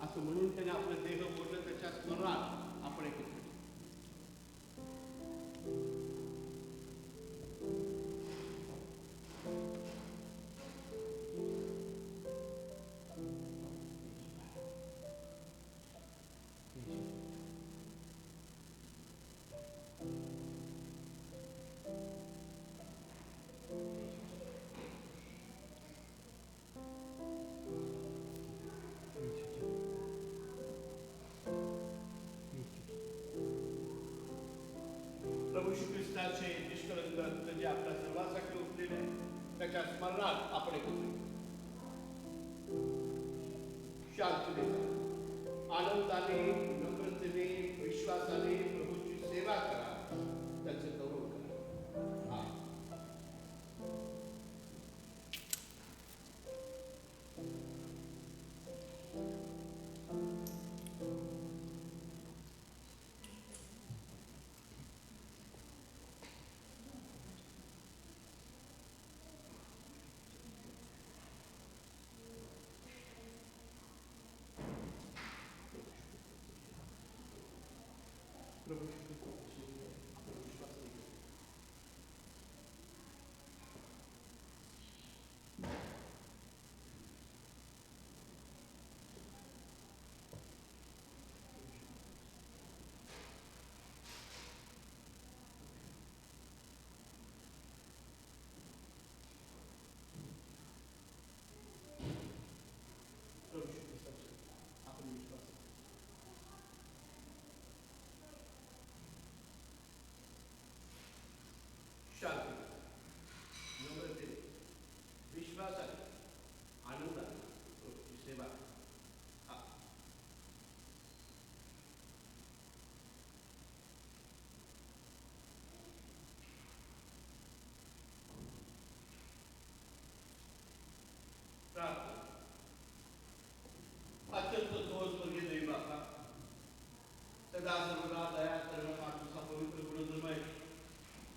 असं म्हणून त्याने आपलं देह बोललं. त्याच्या स्मरणात आपण एकत्र प्रभू श्री ख्रिस्ताचे निष्कलंक रक्त जे आपल्या सर्वांसाठी उठलेले आहे, त्याच्या स्मरणात आपण एकत्र शांततेने, आनंदाने, नम्रतेने, विश्वासाने प्रभूची सेवा करा, त्याचे गौरव करा. आमेन. शांती, नम्रतेने, विश्वासाने, आनंदाने प्रभूची सेवा करा. प्रार्थना. अत्यंत स्वर्गीय देवी बापा, सदा सर्वदा दया करणं हा तुझा पवित्र गुणधर्म आहे.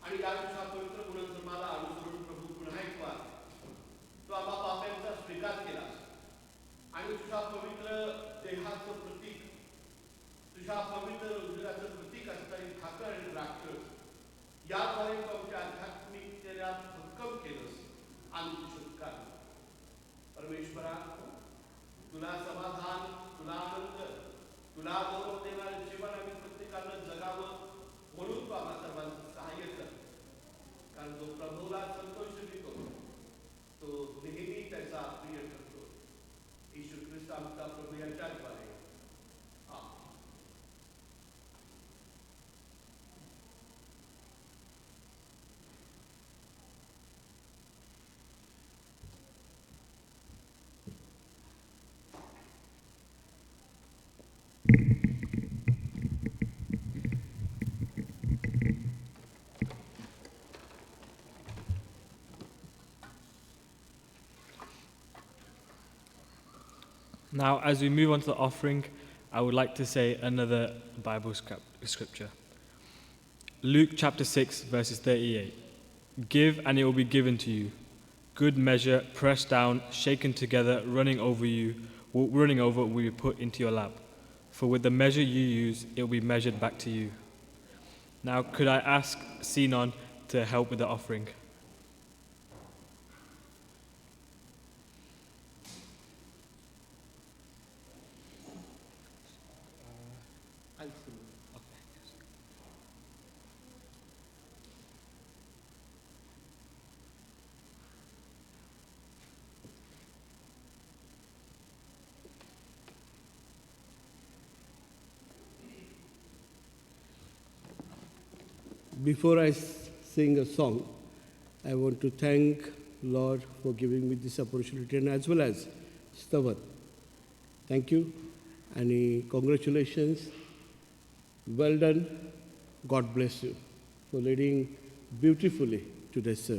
आणि या तुझ्या पवित्र गुणधर्माला अनुसरून प्रभू पुन्हा एक वार तू आम्हा पाप्यांचा स्वीकार केलास आणि तुझ्या पवित्र देहाचं प्रतीक, तुझ्या पवित्र रुधिराचं प्रतीक असणारी भाकर आणि द्राक्ष याद्वारे तू आमच्या आध्यात्मिकतेला भक्कम केलंस. आम्ही तुझे उपकार परमेश्वरा, तुला समाधान, तुला आनंद, तुला गौरव देणारे जीवन आम्ही प्रत्येकानं जगावं म्हणून तू आम्हा सर्वांचं सहाय्य कर. कारण जो प्रभूला संतोष देतो तो नेहमी त्याचा प्रिय ठरतो. येशू ख्रिस्त आमचा प्रभू यांच्याद्वारे. आमेन. Now, as we move on to the offering, I would like to say another Bible scripture. Luke chapter 6, verses 38. Give and it will be given to you. Good measure, pressed down, shaken together, running over will be put into your lap. For with the measure you use, it will be measured back to you. Now, could I ask Sinon to help with the offering? Before I sing a song, I want to thank Lord, for giving me this opportunity and as well as Stavan. Thank you and congratulations. Well done. God bless you for leading beautifully to this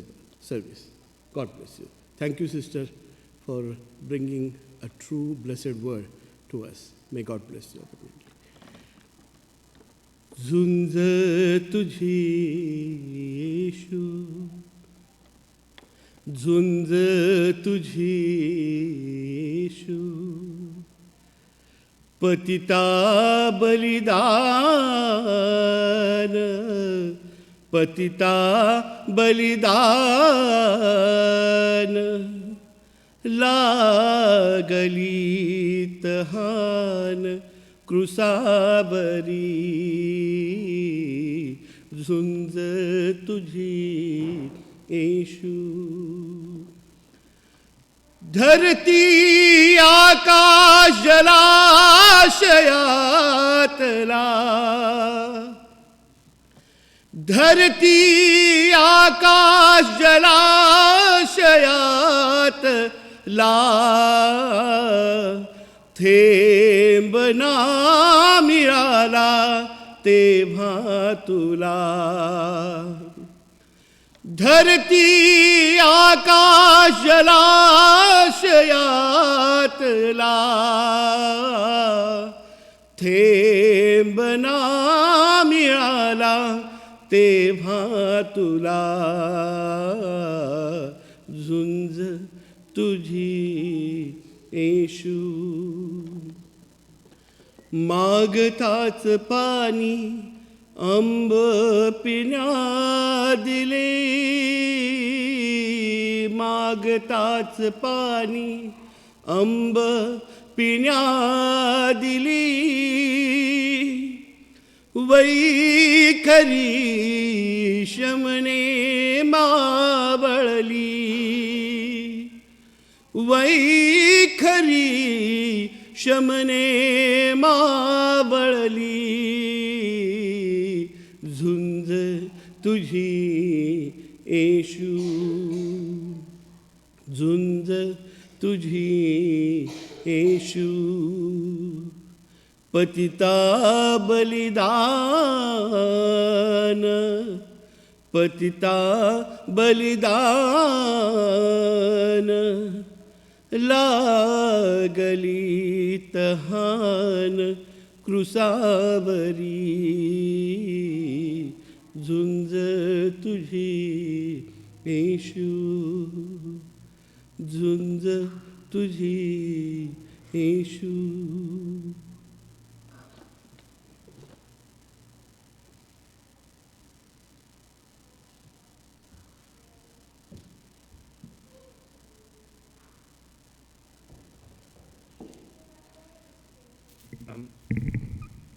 service. God bless you. Thank you, sister, for bringing a true blessed word to us. May God bless you abundantly. झुंज तुझी येशू, झुंज तुझी येशू, पतिता बलिदान, पतिता बलिदान, लागली तहान क्रुसावरी, झुंज तुझी येशू. धरती आकाश जलाशयातला, धरती आकाश जलाशयातला, थेंब ना मिळाला तेव्हा तुला. धरती आकाश जलाशयातला, थेंब ना मिळाला तेव्हा तुला. झुंज तुझी येशू. मागताच पाणी अंब पिण्या दिले, मागताच पाणी अंब पिण्या दिली. वैखरी शमने मावळली, वैखरी शमने मावळली. झुंज तुझी येशू, झुंज तुझी येशू. पतिता बलिदान, पतिता बलिदान, लागली तहान क्रुसावरी. झुंज तुझी येशू, झुंज तुझी येशू.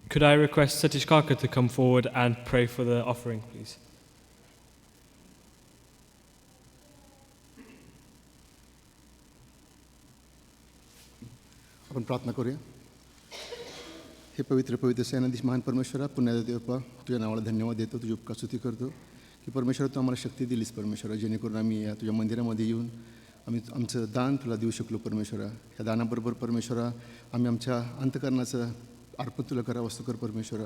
Could I request Satish Kaka to come forward and pray for the offering, please? आपण प्रार्थना करूया. हे पवित्र सेनाधीश महान परमेश्वरा, पुण्याचा देवपा, तुझ्या नावाला धन्यवाद देतो, तुझी उपकार स्तुती करतो की परमेश्वरा तू आम्हाला शक्ती दिलीस परमेश्वरा, जेणेकरून आम्ही या तुझ्या मंदिरामध्ये येऊन आम्ही आमचं दान तुला देऊ शकलो परमेश्वरा. या दानाबरोबर परमेश्वरा आम्ही आमच्या अंतकरणाचं अर्पण तुला करावं कर परमेश्वरा.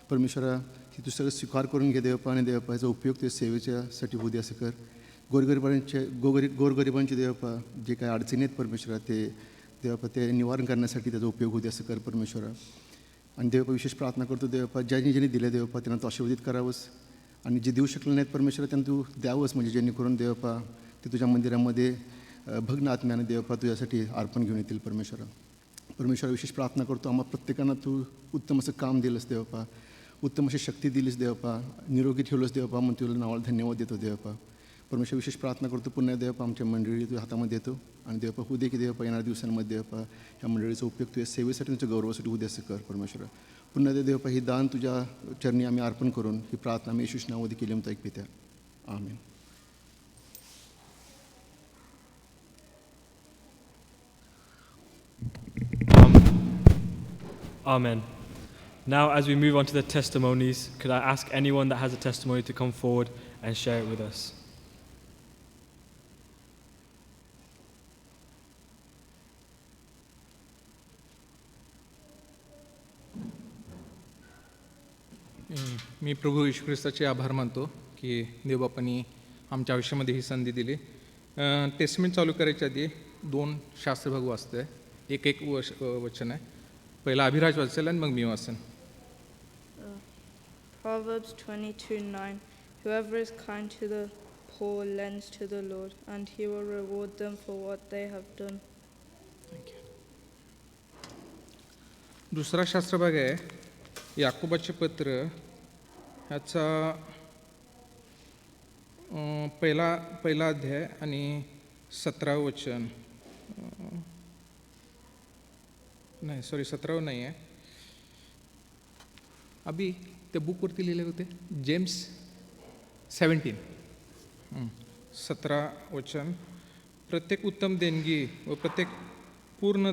परमेश्वरा की तू सगळं स्वीकार करून घे देवपा, आणि देवपा याचा उपयोग ते सेवेच्यासाठी होऊ दे असं कर. गोरगरिबांचे देवपा जे काही अडचणी आहेत परमेश्वरा, ते देवपा ते निवारण करण्यासाठी त्याचा उपयोग होऊ दे असं कर परमेश्वरा. आणि देवपा विशेष प्रार्थना करतो देवपा, ज्यांनी दिले देवपा त्यांना तू आशीर्वादित करावंस, आणि जे देऊ शकले नाहीत परमेश्वरा त्यांना तू द्यावंस, म्हणजे जेणेकरून देवपा ते तुझ्या मंदिरामध्ये भग्न आत्म्याने देवपा तुझ्यासाठी अर्पण घेऊन येतील परमेश्वरा. परमेश्वरा विशेष प्रार्थना करतो, आम्हा प्रत्येकांना तू उत्तम असं काम दिलंस देवपा, उत्तम अशी शक्ती दिलीस देवपा, निरोगी ठेवलंस देवपा, म्हणून तुला नावाला धन्यवाद देतो देवपा. परमेश्वर विशेष प्रार्थना करतो, पुन्हा देवपा आमच्या मंडळी तुझ्या हातामध्ये देतो, आणि देवपा होऊ दे की देवपा येणाऱ्या दिवसांमध्ये देवपा ह्या मंडळीचा उपयोग तुझ्या सेवेसाठी तुझ्या गौरवासाठी होऊ दे असं कर परमेश्वरा. पुन्हा देवपा ही दान तुझ्या चरणी आम्ही अर्पण करून ही प्रार्थना आम्ही येशूच्या नावामध्ये केली म्हणतो ऐक पित्या, आमेन. Amen. Now, as we move on to the testimonies, could I ask anyone that has a testimony to come forward and share it with us? मी प्रभू येशू ख्रिस्ताचे आभार मानतो की देवबापांनी आमच्या आयुष्यामध्ये ही संधी दिली. टेस्टमेंट चालू करायच्या आधी 2 शास्त्रभाग वाचतो आहे. एक वचन आहे. पहिला अभिराज वाचेल आणि मग मी वाचेन. Proverbs 22:9. Whoever is kind to the poor lends to the Lord, and he will reward them for what they have done. दुसरा शास्त्रभाग आहे याकोबाचे पत्र ह्याचा पहिला अध्याय आणि 17 वचन. नाही 17 नाही आहे. अभि ते बुकवरती लिहिले होते जेम्स 17 17 वचन. प्रत्येक उत्तम देणगी व प्रत्येक पूर्ण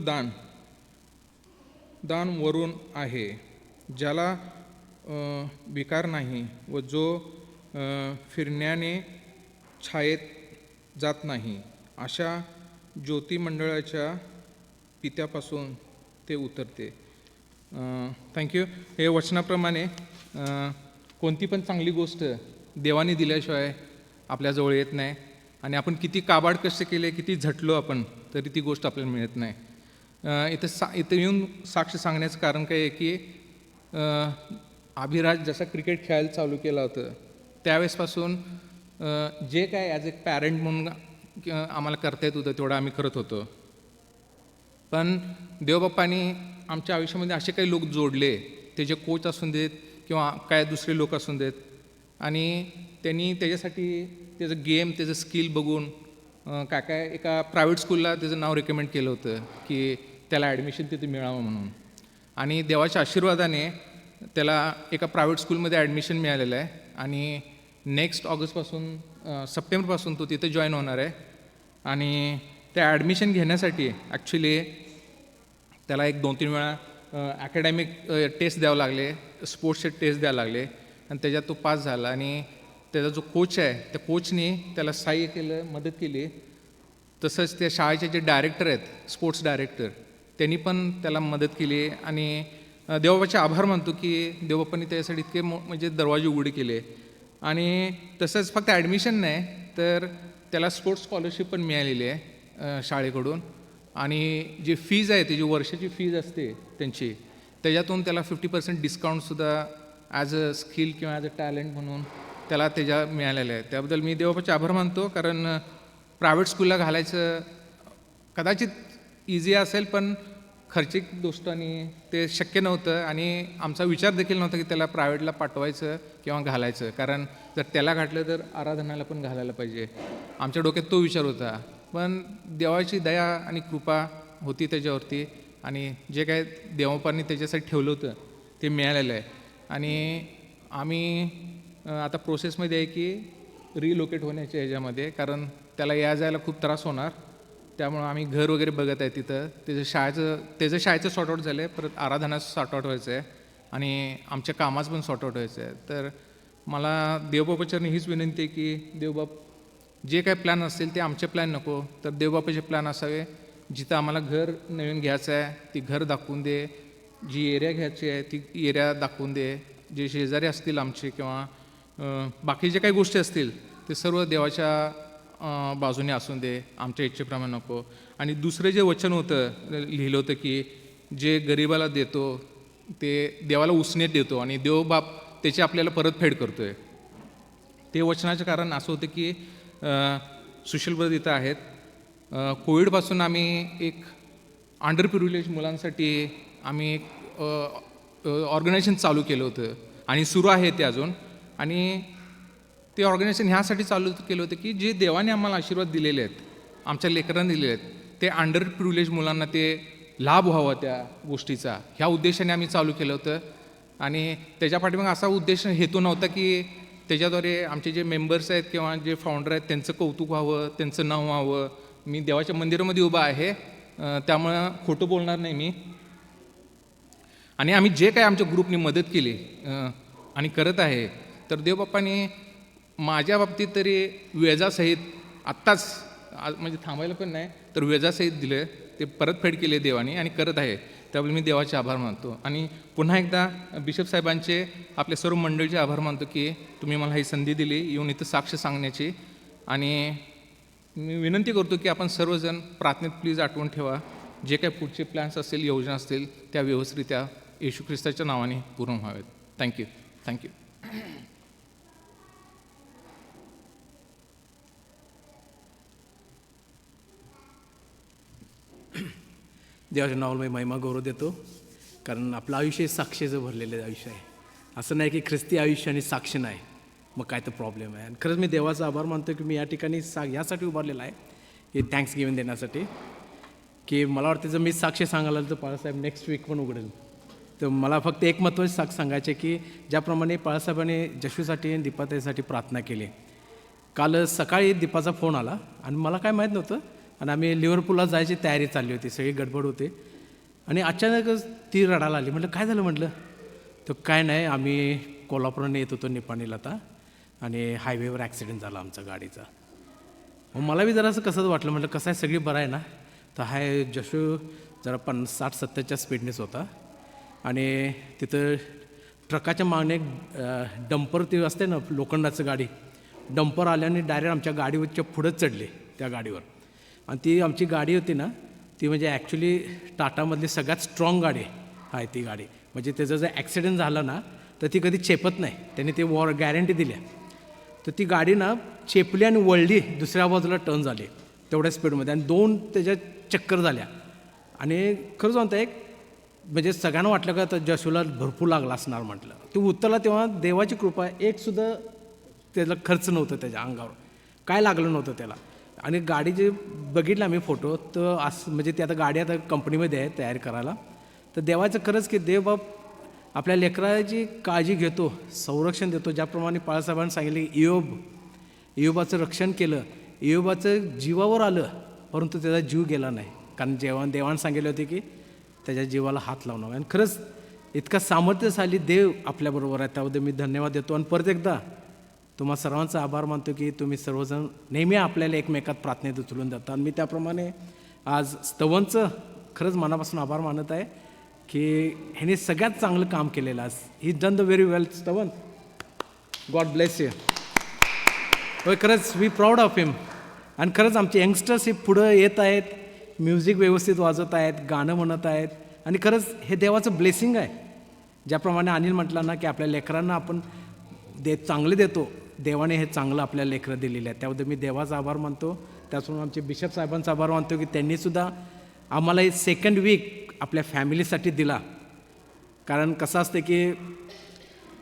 दान वरून आहे, ज्याला विकार नाही व जो फिरण्याने छायेत जात नाही, अशा ज्योतिमंडळाच्या पित्यापासून ते उतरते. थँक्यू. हे वचनाप्रमाणे कोणती पण चांगली गोष्ट देवाने दिल्याशिवाय आपल्याजवळ येत नाही. आणि आपण किती काबाड कष्ट केले, किती झटलो आपण, तरी ती गोष्ट आपल्याला मिळत नाही. इथं येऊन साक्ष सांगण्याचं कारण काय आहे की अभिराज जसा क्रिकेट खेळायला चालू केला होतं त्यावेळेसपासून जे काय ॲज ए पॅरेंट म्हणून आम्हाला करता येत होतं तेवढं आम्ही करत होतो. पण देवबाप्पांनी आमच्या आयुष्यामध्ये असे काही लोक जोडले, ते जे कोच असून देत किंवा काय दुसरे लोक असून देत, आणि त्यांनी त्याच्यासाठी त्याचं गेम त्याचं स्किल बघून काय एका प्रायव्हेट स्कूलला त्याचं नाव रेकमेंड केलं होतं की त्याला ॲडमिशन तिथे मिळावं म्हणून. आणि देवाच्या आशीर्वादाने त्याला एका प्रायव्हेट स्कूलमध्ये ॲडमिशन मिळालेलं आहे. आणि नेक्स्ट ऑगस्टपासून सप्टेंबरपासून तो तिथे जॉईन होणार आहे. आणि त्या ॲडमिशन घेण्यासाठी ॲक्च्युली त्याला 1-2-3 वेळा ॲकॅडमिक टेस्ट द्यावं लागले, स्पोर्ट्सचे टेस्ट द्यावं लागले, आणि त्याच्यात तो पास झाला. आणि त्याचा जो कोच आहे त्या कोचने त्याला सहाय्य केलं, मदत केली. तसंच त्या शाळेचे जे डायरेक्टर आहेत, स्पोर्ट्स डायरेक्टर, त्यांनी पण त्याला मदत केली. आणि देवबापाचे आभार मानतो की देवबापांनी त्याच्यासाठी इतके म्हणजे दरवाजे उघडे केले. आणि तसंच फक्त ॲडमिशन नाही तर त्याला स्पोर्ट्स स्कॉलरशिप पण मिळालेली आहे शाळेकडून. आणि जी फीज आहे, त्याची वर्षाची फीज असते त्यांची, त्याच्यातून त्याला 50% डिस्काउंटसुद्धा ॲज अ स्किल किंवा ॲज अ टॅलेंट म्हणून त्याला त्याच्या मिळालेलं आहे. त्याबद्दल मी देवबापाचे आभार मानतो. कारण प्रायव्हेट स्कूलला घालायचं कदाचित इझी असेल, पण खर्चिक दृष्टीने ते शक्य नव्हतं. आणि आमचा विचार देखील नव्हता की त्याला प्रायव्हेटला पाठवायचं किंवा घालायचं, कारण जर त्याला घातलं तर आराधनाला पण घालायला पाहिजे, आमच्या डोक्यात तो विचार होता. पण देवाची दया आणि कृपा होती त्याच्यावरती, आणि जे काय देवबापांनी त्याच्यासाठी ठेवलं होतं ते मिळालेलं आहे. आणि आम्ही आता प्रोसेसमध्ये आहे की रिलोकेट होण्याच्या ह्याच्यामध्ये, कारण त्याला या जायला खूप त्रास होणार. त्यामुळं आम्ही घर वगैरे बघत आहे तिथं. त्याचं शाळेचं सॉर्ट आउट झालं आहे, परत आराधनाचं सॉर्ट आउट व्हायचं आहे, आणि आमच्या कामाचं पण सॉर्ट आउट व्हायचं आहे. तर मला देवबापाचरणी हीच विनंती आहे की देवबाप जे काय प्लॅन असतील ते आमचे प्लॅन नको, तर देवबापाचे प्लॅन असावे. जिथं आम्हाला घर नवीन घ्यायचं आहे ती घर दाखवून दे, जी एरिया घ्यायची आहे ती एरिया दाखवून दे, जे शेजारी असतील आमचे किंवा बाकी जे काही गोष्टी असतील ते सर्व देवाच्या बाजूने असून दे, आमच्या इच्छेप्रमाणे नको. आणि दुसरं जे वचन होतं लिहिलं होतं की जे गरिबाला देतो ते देवाला उसनेत देतो आणि देवबाप त्याची आपल्याला परतफेड करतो आहे. ते वचनाचं कारण असं होतं की सुशील ब्रदर इथं आहेत. कोविडपासून आम्ही एक अंडर प्रिव्हिलेज मुलांसाठी आम्ही एक ऑर्गनायझेशन चालू केलं होतं आणि सुरू आहे ते अजून. आणि ते ऑर्गनायझेशन ह्यासाठी चालू केलं होतं की जे देवाने आम्हाला आशीर्वाद दिलेले आहेत, आमच्या लेकरांना दिलेले आहेत, ते अंडर प्रिव्हिलेज मुलांना ते लाभ व्हावा त्या गोष्टीचा, ह्या उद्देशाने आम्ही चालू केलं होतं. आणि त्याच्या पाठीमागे असा उद्देश हेतू नव्हता की त्याच्याद्वारे आमचे जे मेंबर्स आहेत किंवा जे फाउंडर आहेत त्यांचं कौतुक व्हावं, त्यांचं नाव व्हावं. मी देवाच्या मंदिरामध्ये उभा आहे, त्यामुळं खोटं बोलणार नाही मी. आणि आम्ही जे काय आमच्या ग्रुपनी मदत केली आणि करत आहे, तर देवबाप्पाने माझ्या बाबतीत तरी व्याजासहित आत्ताच म्हणजे थांबायला पण नाही तर व्याजासहित दिलं, ते परतफेड केले देवाने आणि करत आहे. त्याबद्दल मी देवाचे आभार मानतो. आणि पुन्हा एकदा बिशप साहेबांचे आपल्या सर्व मंडळीचे आभार मानतो की तुम्ही मला ही संधी दिली येऊन इथं साक्ष सांगण्याची. आणि मी विनंती करतो की आपण सर्वजण प्रार्थनेत प्लीज आठवण ठेवा, जे काही पुढचे प्लॅन्स असतील, योजना असतील, त्या व्यवस्थितरित्या येशू ख्रिस्ताच्या नावाने पूर्ण व्हावेत. थँक्यू. थँक्यू. देवाच्या नावाला मी महिमा गौरव देतो, कारण आपलं आयुष्य हे साक्षीचं भरलेलं आयुष्य आहे. असं नाही की ख्रिस्ती आयुष्य आणि साक्ष नाही, मग काय तर प्रॉब्लेम आहे. आणि खरंच मी देवाचा आभार मानतो की मी या ठिकाणी यासाठी उभारलेला आहे की थँक्स गिव्हिंग देण्यासाठी, की मला वाटतं जर मी साक्ष सांगायला तर बाळासाहेब नेक्स्ट वीक पण उघडेल. तर मला फक्त एक महत्त्वाची साक्ष सांगायचे की ज्याप्रमाणे बाळासाहेबांनी जशूसाठी आणि दीपाताईसाठी प्रार्थना केली. काल सकाळी दीपाचा फोन आला आणि मला काय माहीत नव्हतं, आणि आम्ही लिव्हरपूलला जायची तयारी चालली होती, सगळी गडबड होते. आणि अचानकच ती रडायला आली. म्हटलं काय झालं? म्हटलं तर काय नाही, आम्ही कोल्हापूरने येत होतो निपाणीला आता, आणि हायवेवर ॲक्सिडेंट झाला आमचा गाडीचा. मग मला बी जरासं कसंच वाटलं. म्हटलं कसं आहे, सगळी बरं आहे ना? तर हाय जशू जरा 60-70च्या स्पीडनेच होता, आणि तिथं ट्रकाच्या मागणे डंपर ते असते ना लोखंडाचं गाडी, डंपर आल्याने डायरेक्ट आमच्या गाडीवरच्या पुढंच चढले त्या गाडीवर. आणि ती आमची गाडी होती ना, ती म्हणजे ॲक्च्युली टाटामधली सगळ्यात स्ट्रॉंग गाडी आहे ती गाडी. म्हणजे त्याचा जर ॲक्सिडेंट झाला ना तर ती कधी चेपत नाही, त्यांनी ते गॅरंटी दिल्या. तर ती गाडी ना चेपली आणि वळली, दुसऱ्या बाजूला टर्न झाली तेवढ्या स्पीडमध्ये, आणि 2 त्याच्या चक्कर झाल्या. आणि खरंच म्हणता एक म्हणजे सगळ्यांना वाटलं का तर जशूला भरपूर लागला असणार म्हटलं. तो उतरला तेव्हा देवाची कृपा, एकसुद्धा त्याला खर्च नव्हतं त्याच्या अंगावर, काय लागलं नव्हतं त्याला. आणि गाडी जे बघितलं आम्ही फोटो, तर असं म्हणजे ती आता गाडी आता कंपनीमध्ये आहे तयार करायला. तर देवाचं खरंच की देव बाप आपल्या लेकराची काळजी घेतो, संरक्षण देतो. ज्याप्रमाणे बाळासाहेबांनी सांगितले की इयोबाचं रक्षण केलं, इयोबाचं जीवावर आलं परंतु त्याचा जीव गेला नाही, कारण देवानं सांगितले होते की त्याच्या जीवाला हात लावणार. आणि खरंच इतका सामर्थ्यशाली देव आपल्याबरोबर आहे, त्याबद्दल मी धन्यवाद देतो. आणि परत एकदा तुम्हा सर्वांचा आभार मानतो की तुम्ही सर्वजण नेहमी आपल्याला एकमेकात प्रार्थनेत उचलून देता. आणि मी त्याप्रमाणे आज स्तवनचं खरंच मनापासून आभार मानत आहे की ह्याने सगळ्यात चांगलं काम केलेलं आज. ही डन द व्हेरी वेल स्तवन, गॉड ब्लेस यू. होय, खरंच वी प्राऊड ऑफ हिम. आणि खरंच आमचे यंगस्टर्स हे पुढं येत आहेत, म्युझिक व्यवस्थित वाजवत आहेत, गाणं म्हणत आहेत, आणि खरंच हे देवाचं ब्लेसिंग आहे. ज्याप्रमाणे अनिल म्हटलं ना की आपल्या लेकरांना आपण चांगले देतो, देवाने हे चांगलं आपल्या लेकरं दिलेलं आहे, त्याबद्दल मी देवाचा आभार मानतो. त्याचप्रमाणे आमचे बिशप साहेबांचा आभार मानतो की त्यांनीसुद्धा आम्हाला एक सेकंड वीक आपल्या फॅमिलीसाठी दिला. कारण कसं असतं की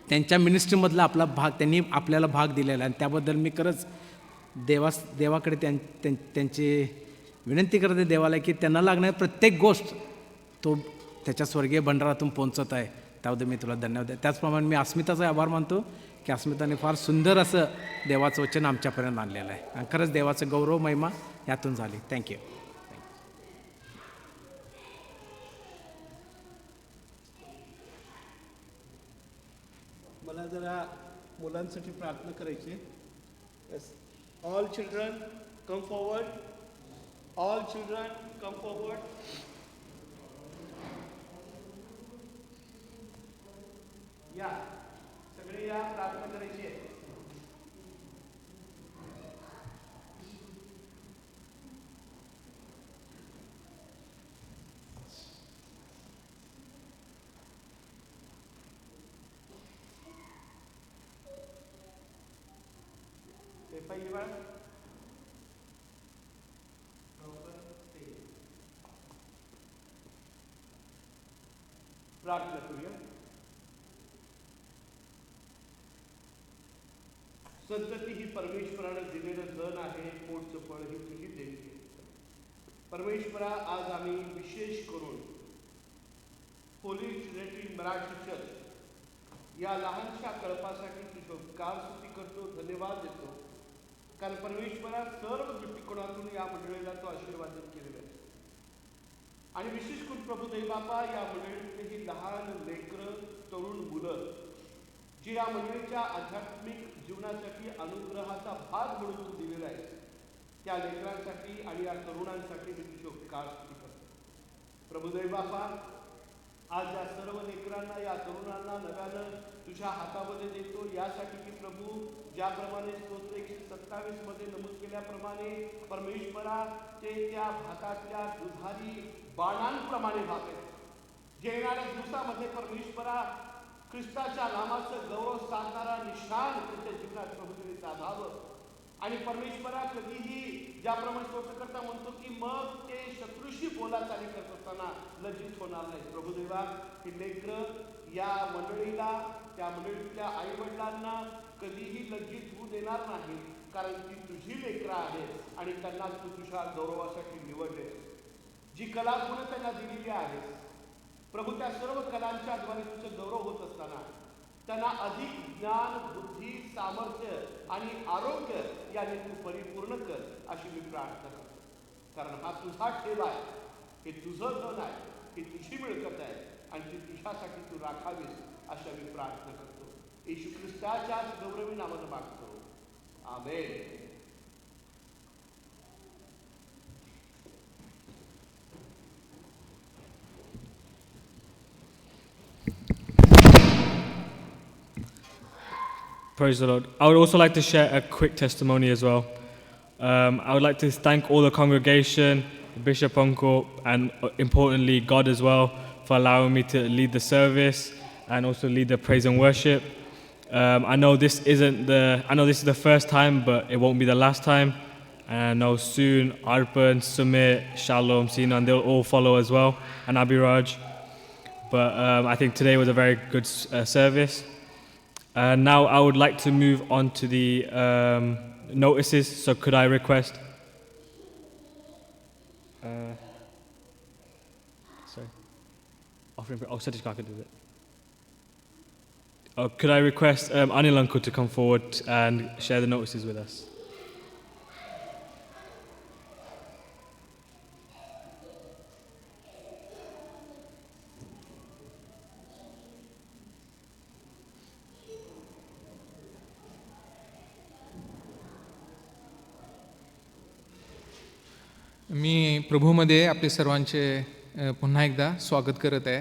त्यांच्या मिनिस्ट्रीमधला आपला भाग त्यांनी आपल्याला भाग दिलेला आहे, आणि त्याबद्दल मी खरंच देवाकडे त्यांची विनंती करते देवाला की त्यांना लागणारी प्रत्येक गोष्ट तो त्याच्या स्वर्गीय भंडारातून पोहोचत आहे, त्याबद्दल मी तुला धन्यवाद देतो. त्याचप्रमाणे मी अस्मिताचा आभार मानतो की अस्मिताने फार सुंदर असं देवाचं वचन आमच्यापर्यंत आणलेलं आहे, आणि खरंच देवाचं गौरव महिमा यातून झाली. थँक्यू. मला जरा मुलांसाठी प्रार्थना करायची. All children come forward. All children come forward. या सगळे या, प्रार्थना करायची आहे. प्रार्थना करूया. संतती ही परमेश्वरानं दिलेलं धन आहे, पोटचं फळ ही तुझी देणगी. परमेश्वरा, आज आम्ही विशेष करून होली ट्रिनिटी मराठी चर्च या लहानशा कळपासाठी तुझं उपकार स्तुती करतो, धन्यवाद देतो. कारण परमेश्वरा सर्व दृष्टिकोनातून या मंडळीला तो आशीर्वादित केलेला आहे. आणि विशेष करून प्रभुदेव बापा, या मंडळीतले ही लहान लेकरं, तरुण मुलं जी या मंडळीच्या आध्यात्मिक जीवनासाठी अनुग्रहाचा भाग म्हणून तू दिलेला आहे, त्या लेकरांसाठी आणि या तरुणांसाठी मी तुझे उपकार स्तुती करतो. प्रभुदेव बापा, आज या सर्व लेकरांना या तरुणांना नव्यानं तुझ्या हातामध्ये देतो यासाठी की प्रभू ज्याप्रमाणे स्तोत्र 127 मध्ये नमूद केल्याप्रमाणे परमेश्वरा ते त्या भातातल्या दुधारी बाणांप्रमाणे भात आहेत जे येणाऱ्या दिवसामध्ये परमेश्वरा ख्रिस्ताच्या नामाचं गौरव साधणारा निशाण त्याच्या जीवनात प्रभूने साधावं आणि परमेश्वरा कधीही ज्याप्रमाणे स्तोत्रकर्ता म्हणतो की मग ते शत्रूशी बोलाचाली करत असताना लज्जित होणार नाही. प्रभुदेवा ही लेकरं या मंडळीला त्या मंडळीतल्या आई वडिलांना कधीही लज्जित होऊ देणार नाही कारण ती तुझी लेकरं आहेत आणि त्यांना तू तुझ्या गौरवासाठी निवडले. जी कला गुण त्यांना दिलेली आहेस प्रभू त्या सर्व कलांच्या द्वारे तुझं गौरव होत असताना त्यांना अधिक ज्ञान बुद्धी सामर्थ्य आणि आरोग्य याने तू परिपूर्ण कर अशी मी प्रार्थना करतो. कारण हा तुझा ठेवा आहे, हे तुझं धन आहे, ही तुझी मिळकत आहे आणि ती तुझ्यासाठी तू राखावीस अशा मी प्रार्थना करतो. येशू ख्रिस्ताच्या गौरवी नावानं मागतो. आमेन. Praise the Lord. I would also like to share a quick testimony as well. I would like to thank all the congregation, Bishop Uncle, and importantly God as well for allowing me to lead the service and also lead the praise and worship. I know this is the first time, but it won't be the last time. And I know soon Arpan, Sumit, Shalom, Sinan, they'll all follow as well, and Abhiraj. But I think today was a very good service. Now I would like to move on to the notices. So could I request? Sorry. Satish Kaka did it. Could I request Anil Uncle to come forward and share the notices with us? मी प्रभूमध्ये आपले सर्वांचे पुन्हा एकदा स्वागत करत आहे.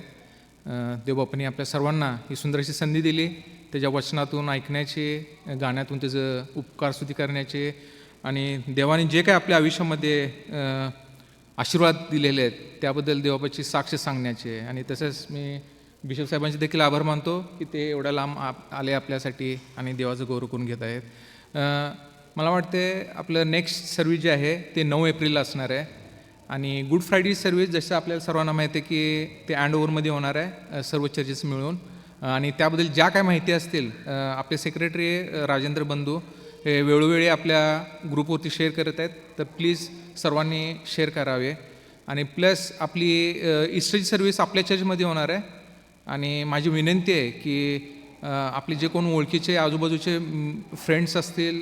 देवबापांनी आपल्या सर्वांना ही सुंदर अशी संधी दिली त्याच्या वचनातून ऐकण्याचे, गाण्यातून त्याचं उपकारस्तुती करण्याचे आणि देवाने जे काय आपल्या आयुष्यामध्ये आशीर्वाद दिलेले आहेत त्याबद्दल देवबापाची साक्ष सांगण्याचे. आणि तसंच मी बिशप साहेबांचे देखील आभार मानतो की ते एवढ्या लांब आले आपल्यासाठी आणि देवाचं गौरव करून घेत आहेत. मला वाटते आपलं नेक्स्ट सर्व्हिस जे आहे ते 9 एप्रिलला असणार आहे आणि गुड फ्रायडे सर्व्हिस जसं आपल्याला सर्वांना माहिती आहे की ते अँडओव्हरमध्ये होणार आहे सर्व चर्चेस मिळून. आणि त्याबद्दल ज्या काय माहिती असतील आपले सेक्रेटरी राजेंद्र बंधू हे वेळोवेळी आपल्या ग्रुपवरती शेअर करत आहेत, तर प्लीज सर्वांनी शेअर करावे. आणि प्लस आपली इस्टरची सर्व्हिस आपल्या चर्चमध्ये होणार आहे आणि माझी विनंती आहे की आपले जे कोण ओळखीचे आजूबाजूचे फ्रेंड्स असतील,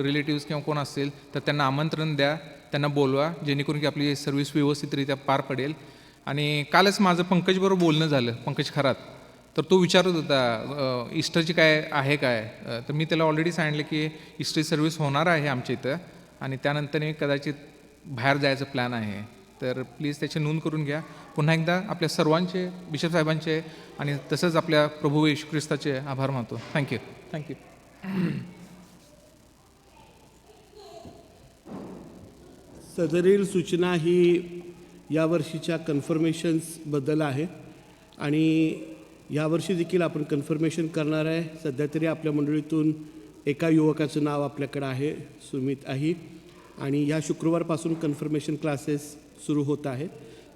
रिलेटिव्स किंवा कोण असतील तर त्यांना आमंत्रण द्या, त्यांना बोलवा जेणेकरून की आपली सर्व्हिस व्यवस्थितरित्या पार पडेल. आणि कालच माझं पंकजबरोबर बोलणं झालं, पंकज खरात, तर तो विचारत होता ईस्टरची काय आहे काय, तर मी त्याला ऑलरेडी सांगितलं की ईस्टरची सर्व्हिस होणार आहे आमच्या इथं आणि त्यानंतर कदाचित बाहेर जायचं प्लॅन आहे. तर प्लीज त्याची नोंद करून घ्या. पुन्हा एकदा आपल्या सर्वांचे, बिशप साहेबांचे आणि तसंच आपल्या प्रभू येशू ख्रिस्ताचे आभार मानतो. थँक्यू. थँक्यू. सदरील सूचना ही यावर्षीच्या कन्फर्मेशन्सबद्दल आहे आणि यावर्षी देखील आपण कन्फर्मेशन करणार आहे. सध्या तरी आपल्या मंडळीतून एका युवकाचं नाव आपल्याकडं आहे, सुमित आहे, आणि या शुक्रवारपासून कन्फर्मेशन क्लासेस सुरू होत आहेत.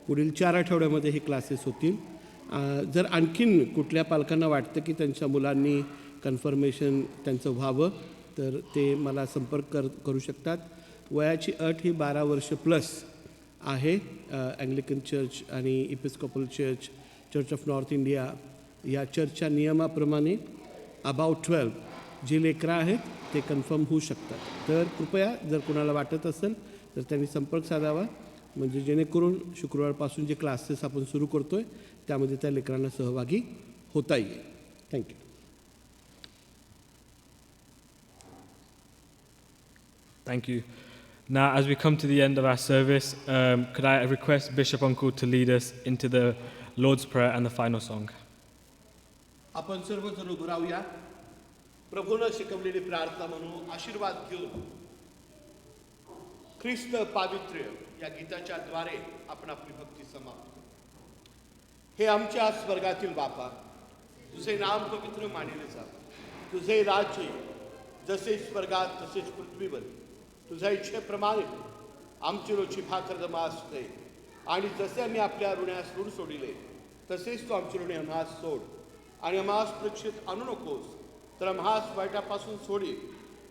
पुढील 4 आठवड्यामध्ये हे क्लासेस होतील. जर आणखीन कुठल्या पालकांना वाटतं की त्यांच्या मुलांनी कन्फर्मेशन त्यांचं व्हावं तर ते मला संपर्क करू शकतात. वयाची अट ही 12 वर्ष प्लस आहे. अँग्लिकन चर्च आणि Episcopal church, church of North India या चर्चच्या नियमाप्रमाणे अबाउट 12 जे लेकरं आहेत ते कन्फर्म होऊ शकतात. तर कृपया जर कोणाला वाटत असेल तर त्यांनी संपर्क साधावा, म्हणजे जेणेकरून शुक्रवारपासून जे क्लासेस आपण सुरू करतो आहे त्यामध्ये त्या लेकरांना सहभागी होता येईल. Thank you. Thank you. Now, as we come to the end of our service, could I request Bishop Uncle to lead us into the Lord's Prayer, and the final song. आपण सर्वजण उभं राहूया. प्रभूनं शिकवलेली प्रार्थना म्हणू, आशीर्वाद घेऊन ख्रिस्त पावित्र्य या गीताच्या द्वारे आपण आपली भक्ती समाप्त करू. हे आमच्या स्वर्गातील बापा, तुझे नाम पवित्र मानले जावे. तुझे राज्य जसे स्वर्गात तसेच पृथ्वीवर तुझ्या इच्छेप्रमाणे आमची रोजची भाकर जमा असते. आणि जसे आम्ही आपल्या ऋणास ऋण सोडिले तसेच तू आमची ऋणे आम्हास सोड. आणि आम्हास परीक्षेत आणू नकोस, तर आम्हास वाईटापासून सोडी.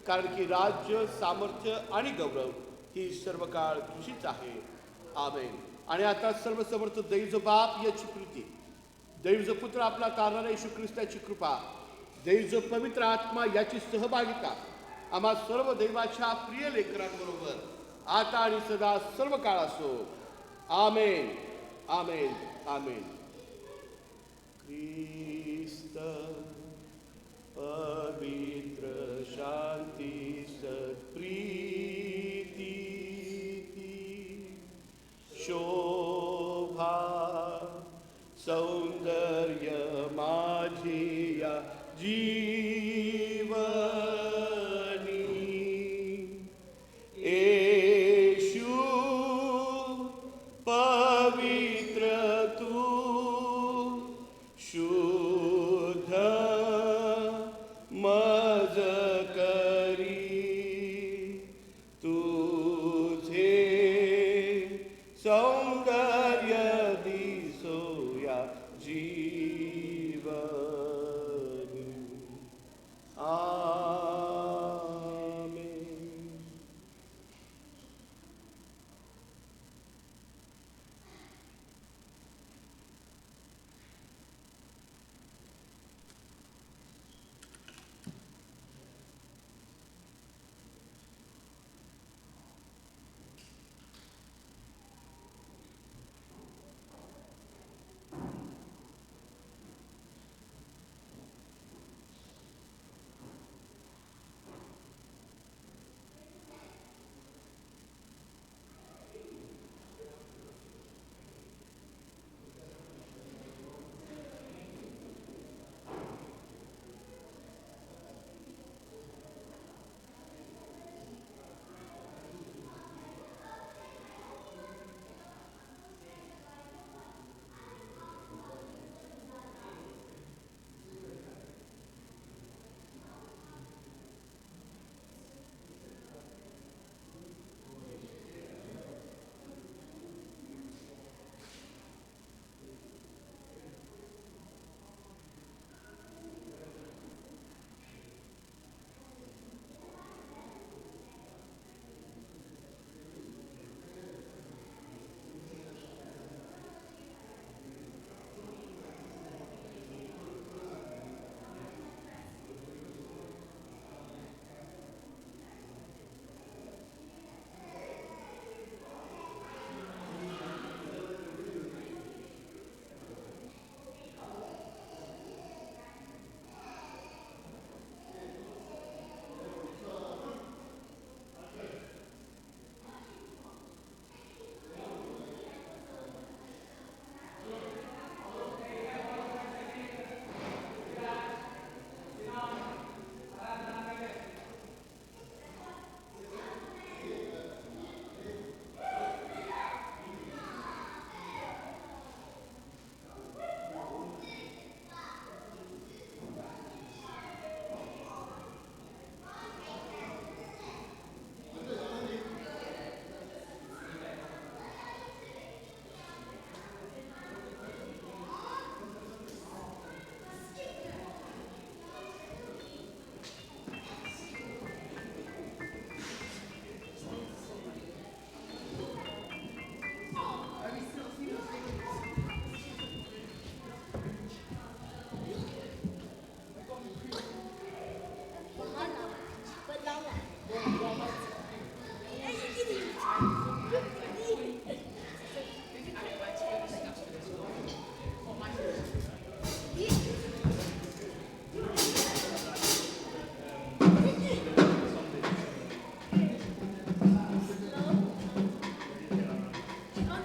कारण की राज्य, सामर्थ्य आणि गौरव ही सर्व काळ तुझीच आहे. आमेन. आणि आता सर्व समर्थ दैव बाप याची प्रीती, दैव पुत्र आपला तारणारा येशू ख्रिस्ताची कृपा, दैव पवित्र आत्मा याची सहभागिता आम्हा सर्व दैवाच्या प्रिय लेकरांबरोबर आता आणि सदा सर्व काळ असो. आमेन, आमेन, आमेन. ख्रिस्त पवित्र शांती सत्प्रीती शोभा सौंदर्य माझी या जीवनी येशू पवित्र तू शुद्ध मज करी तुझे सौंदर्य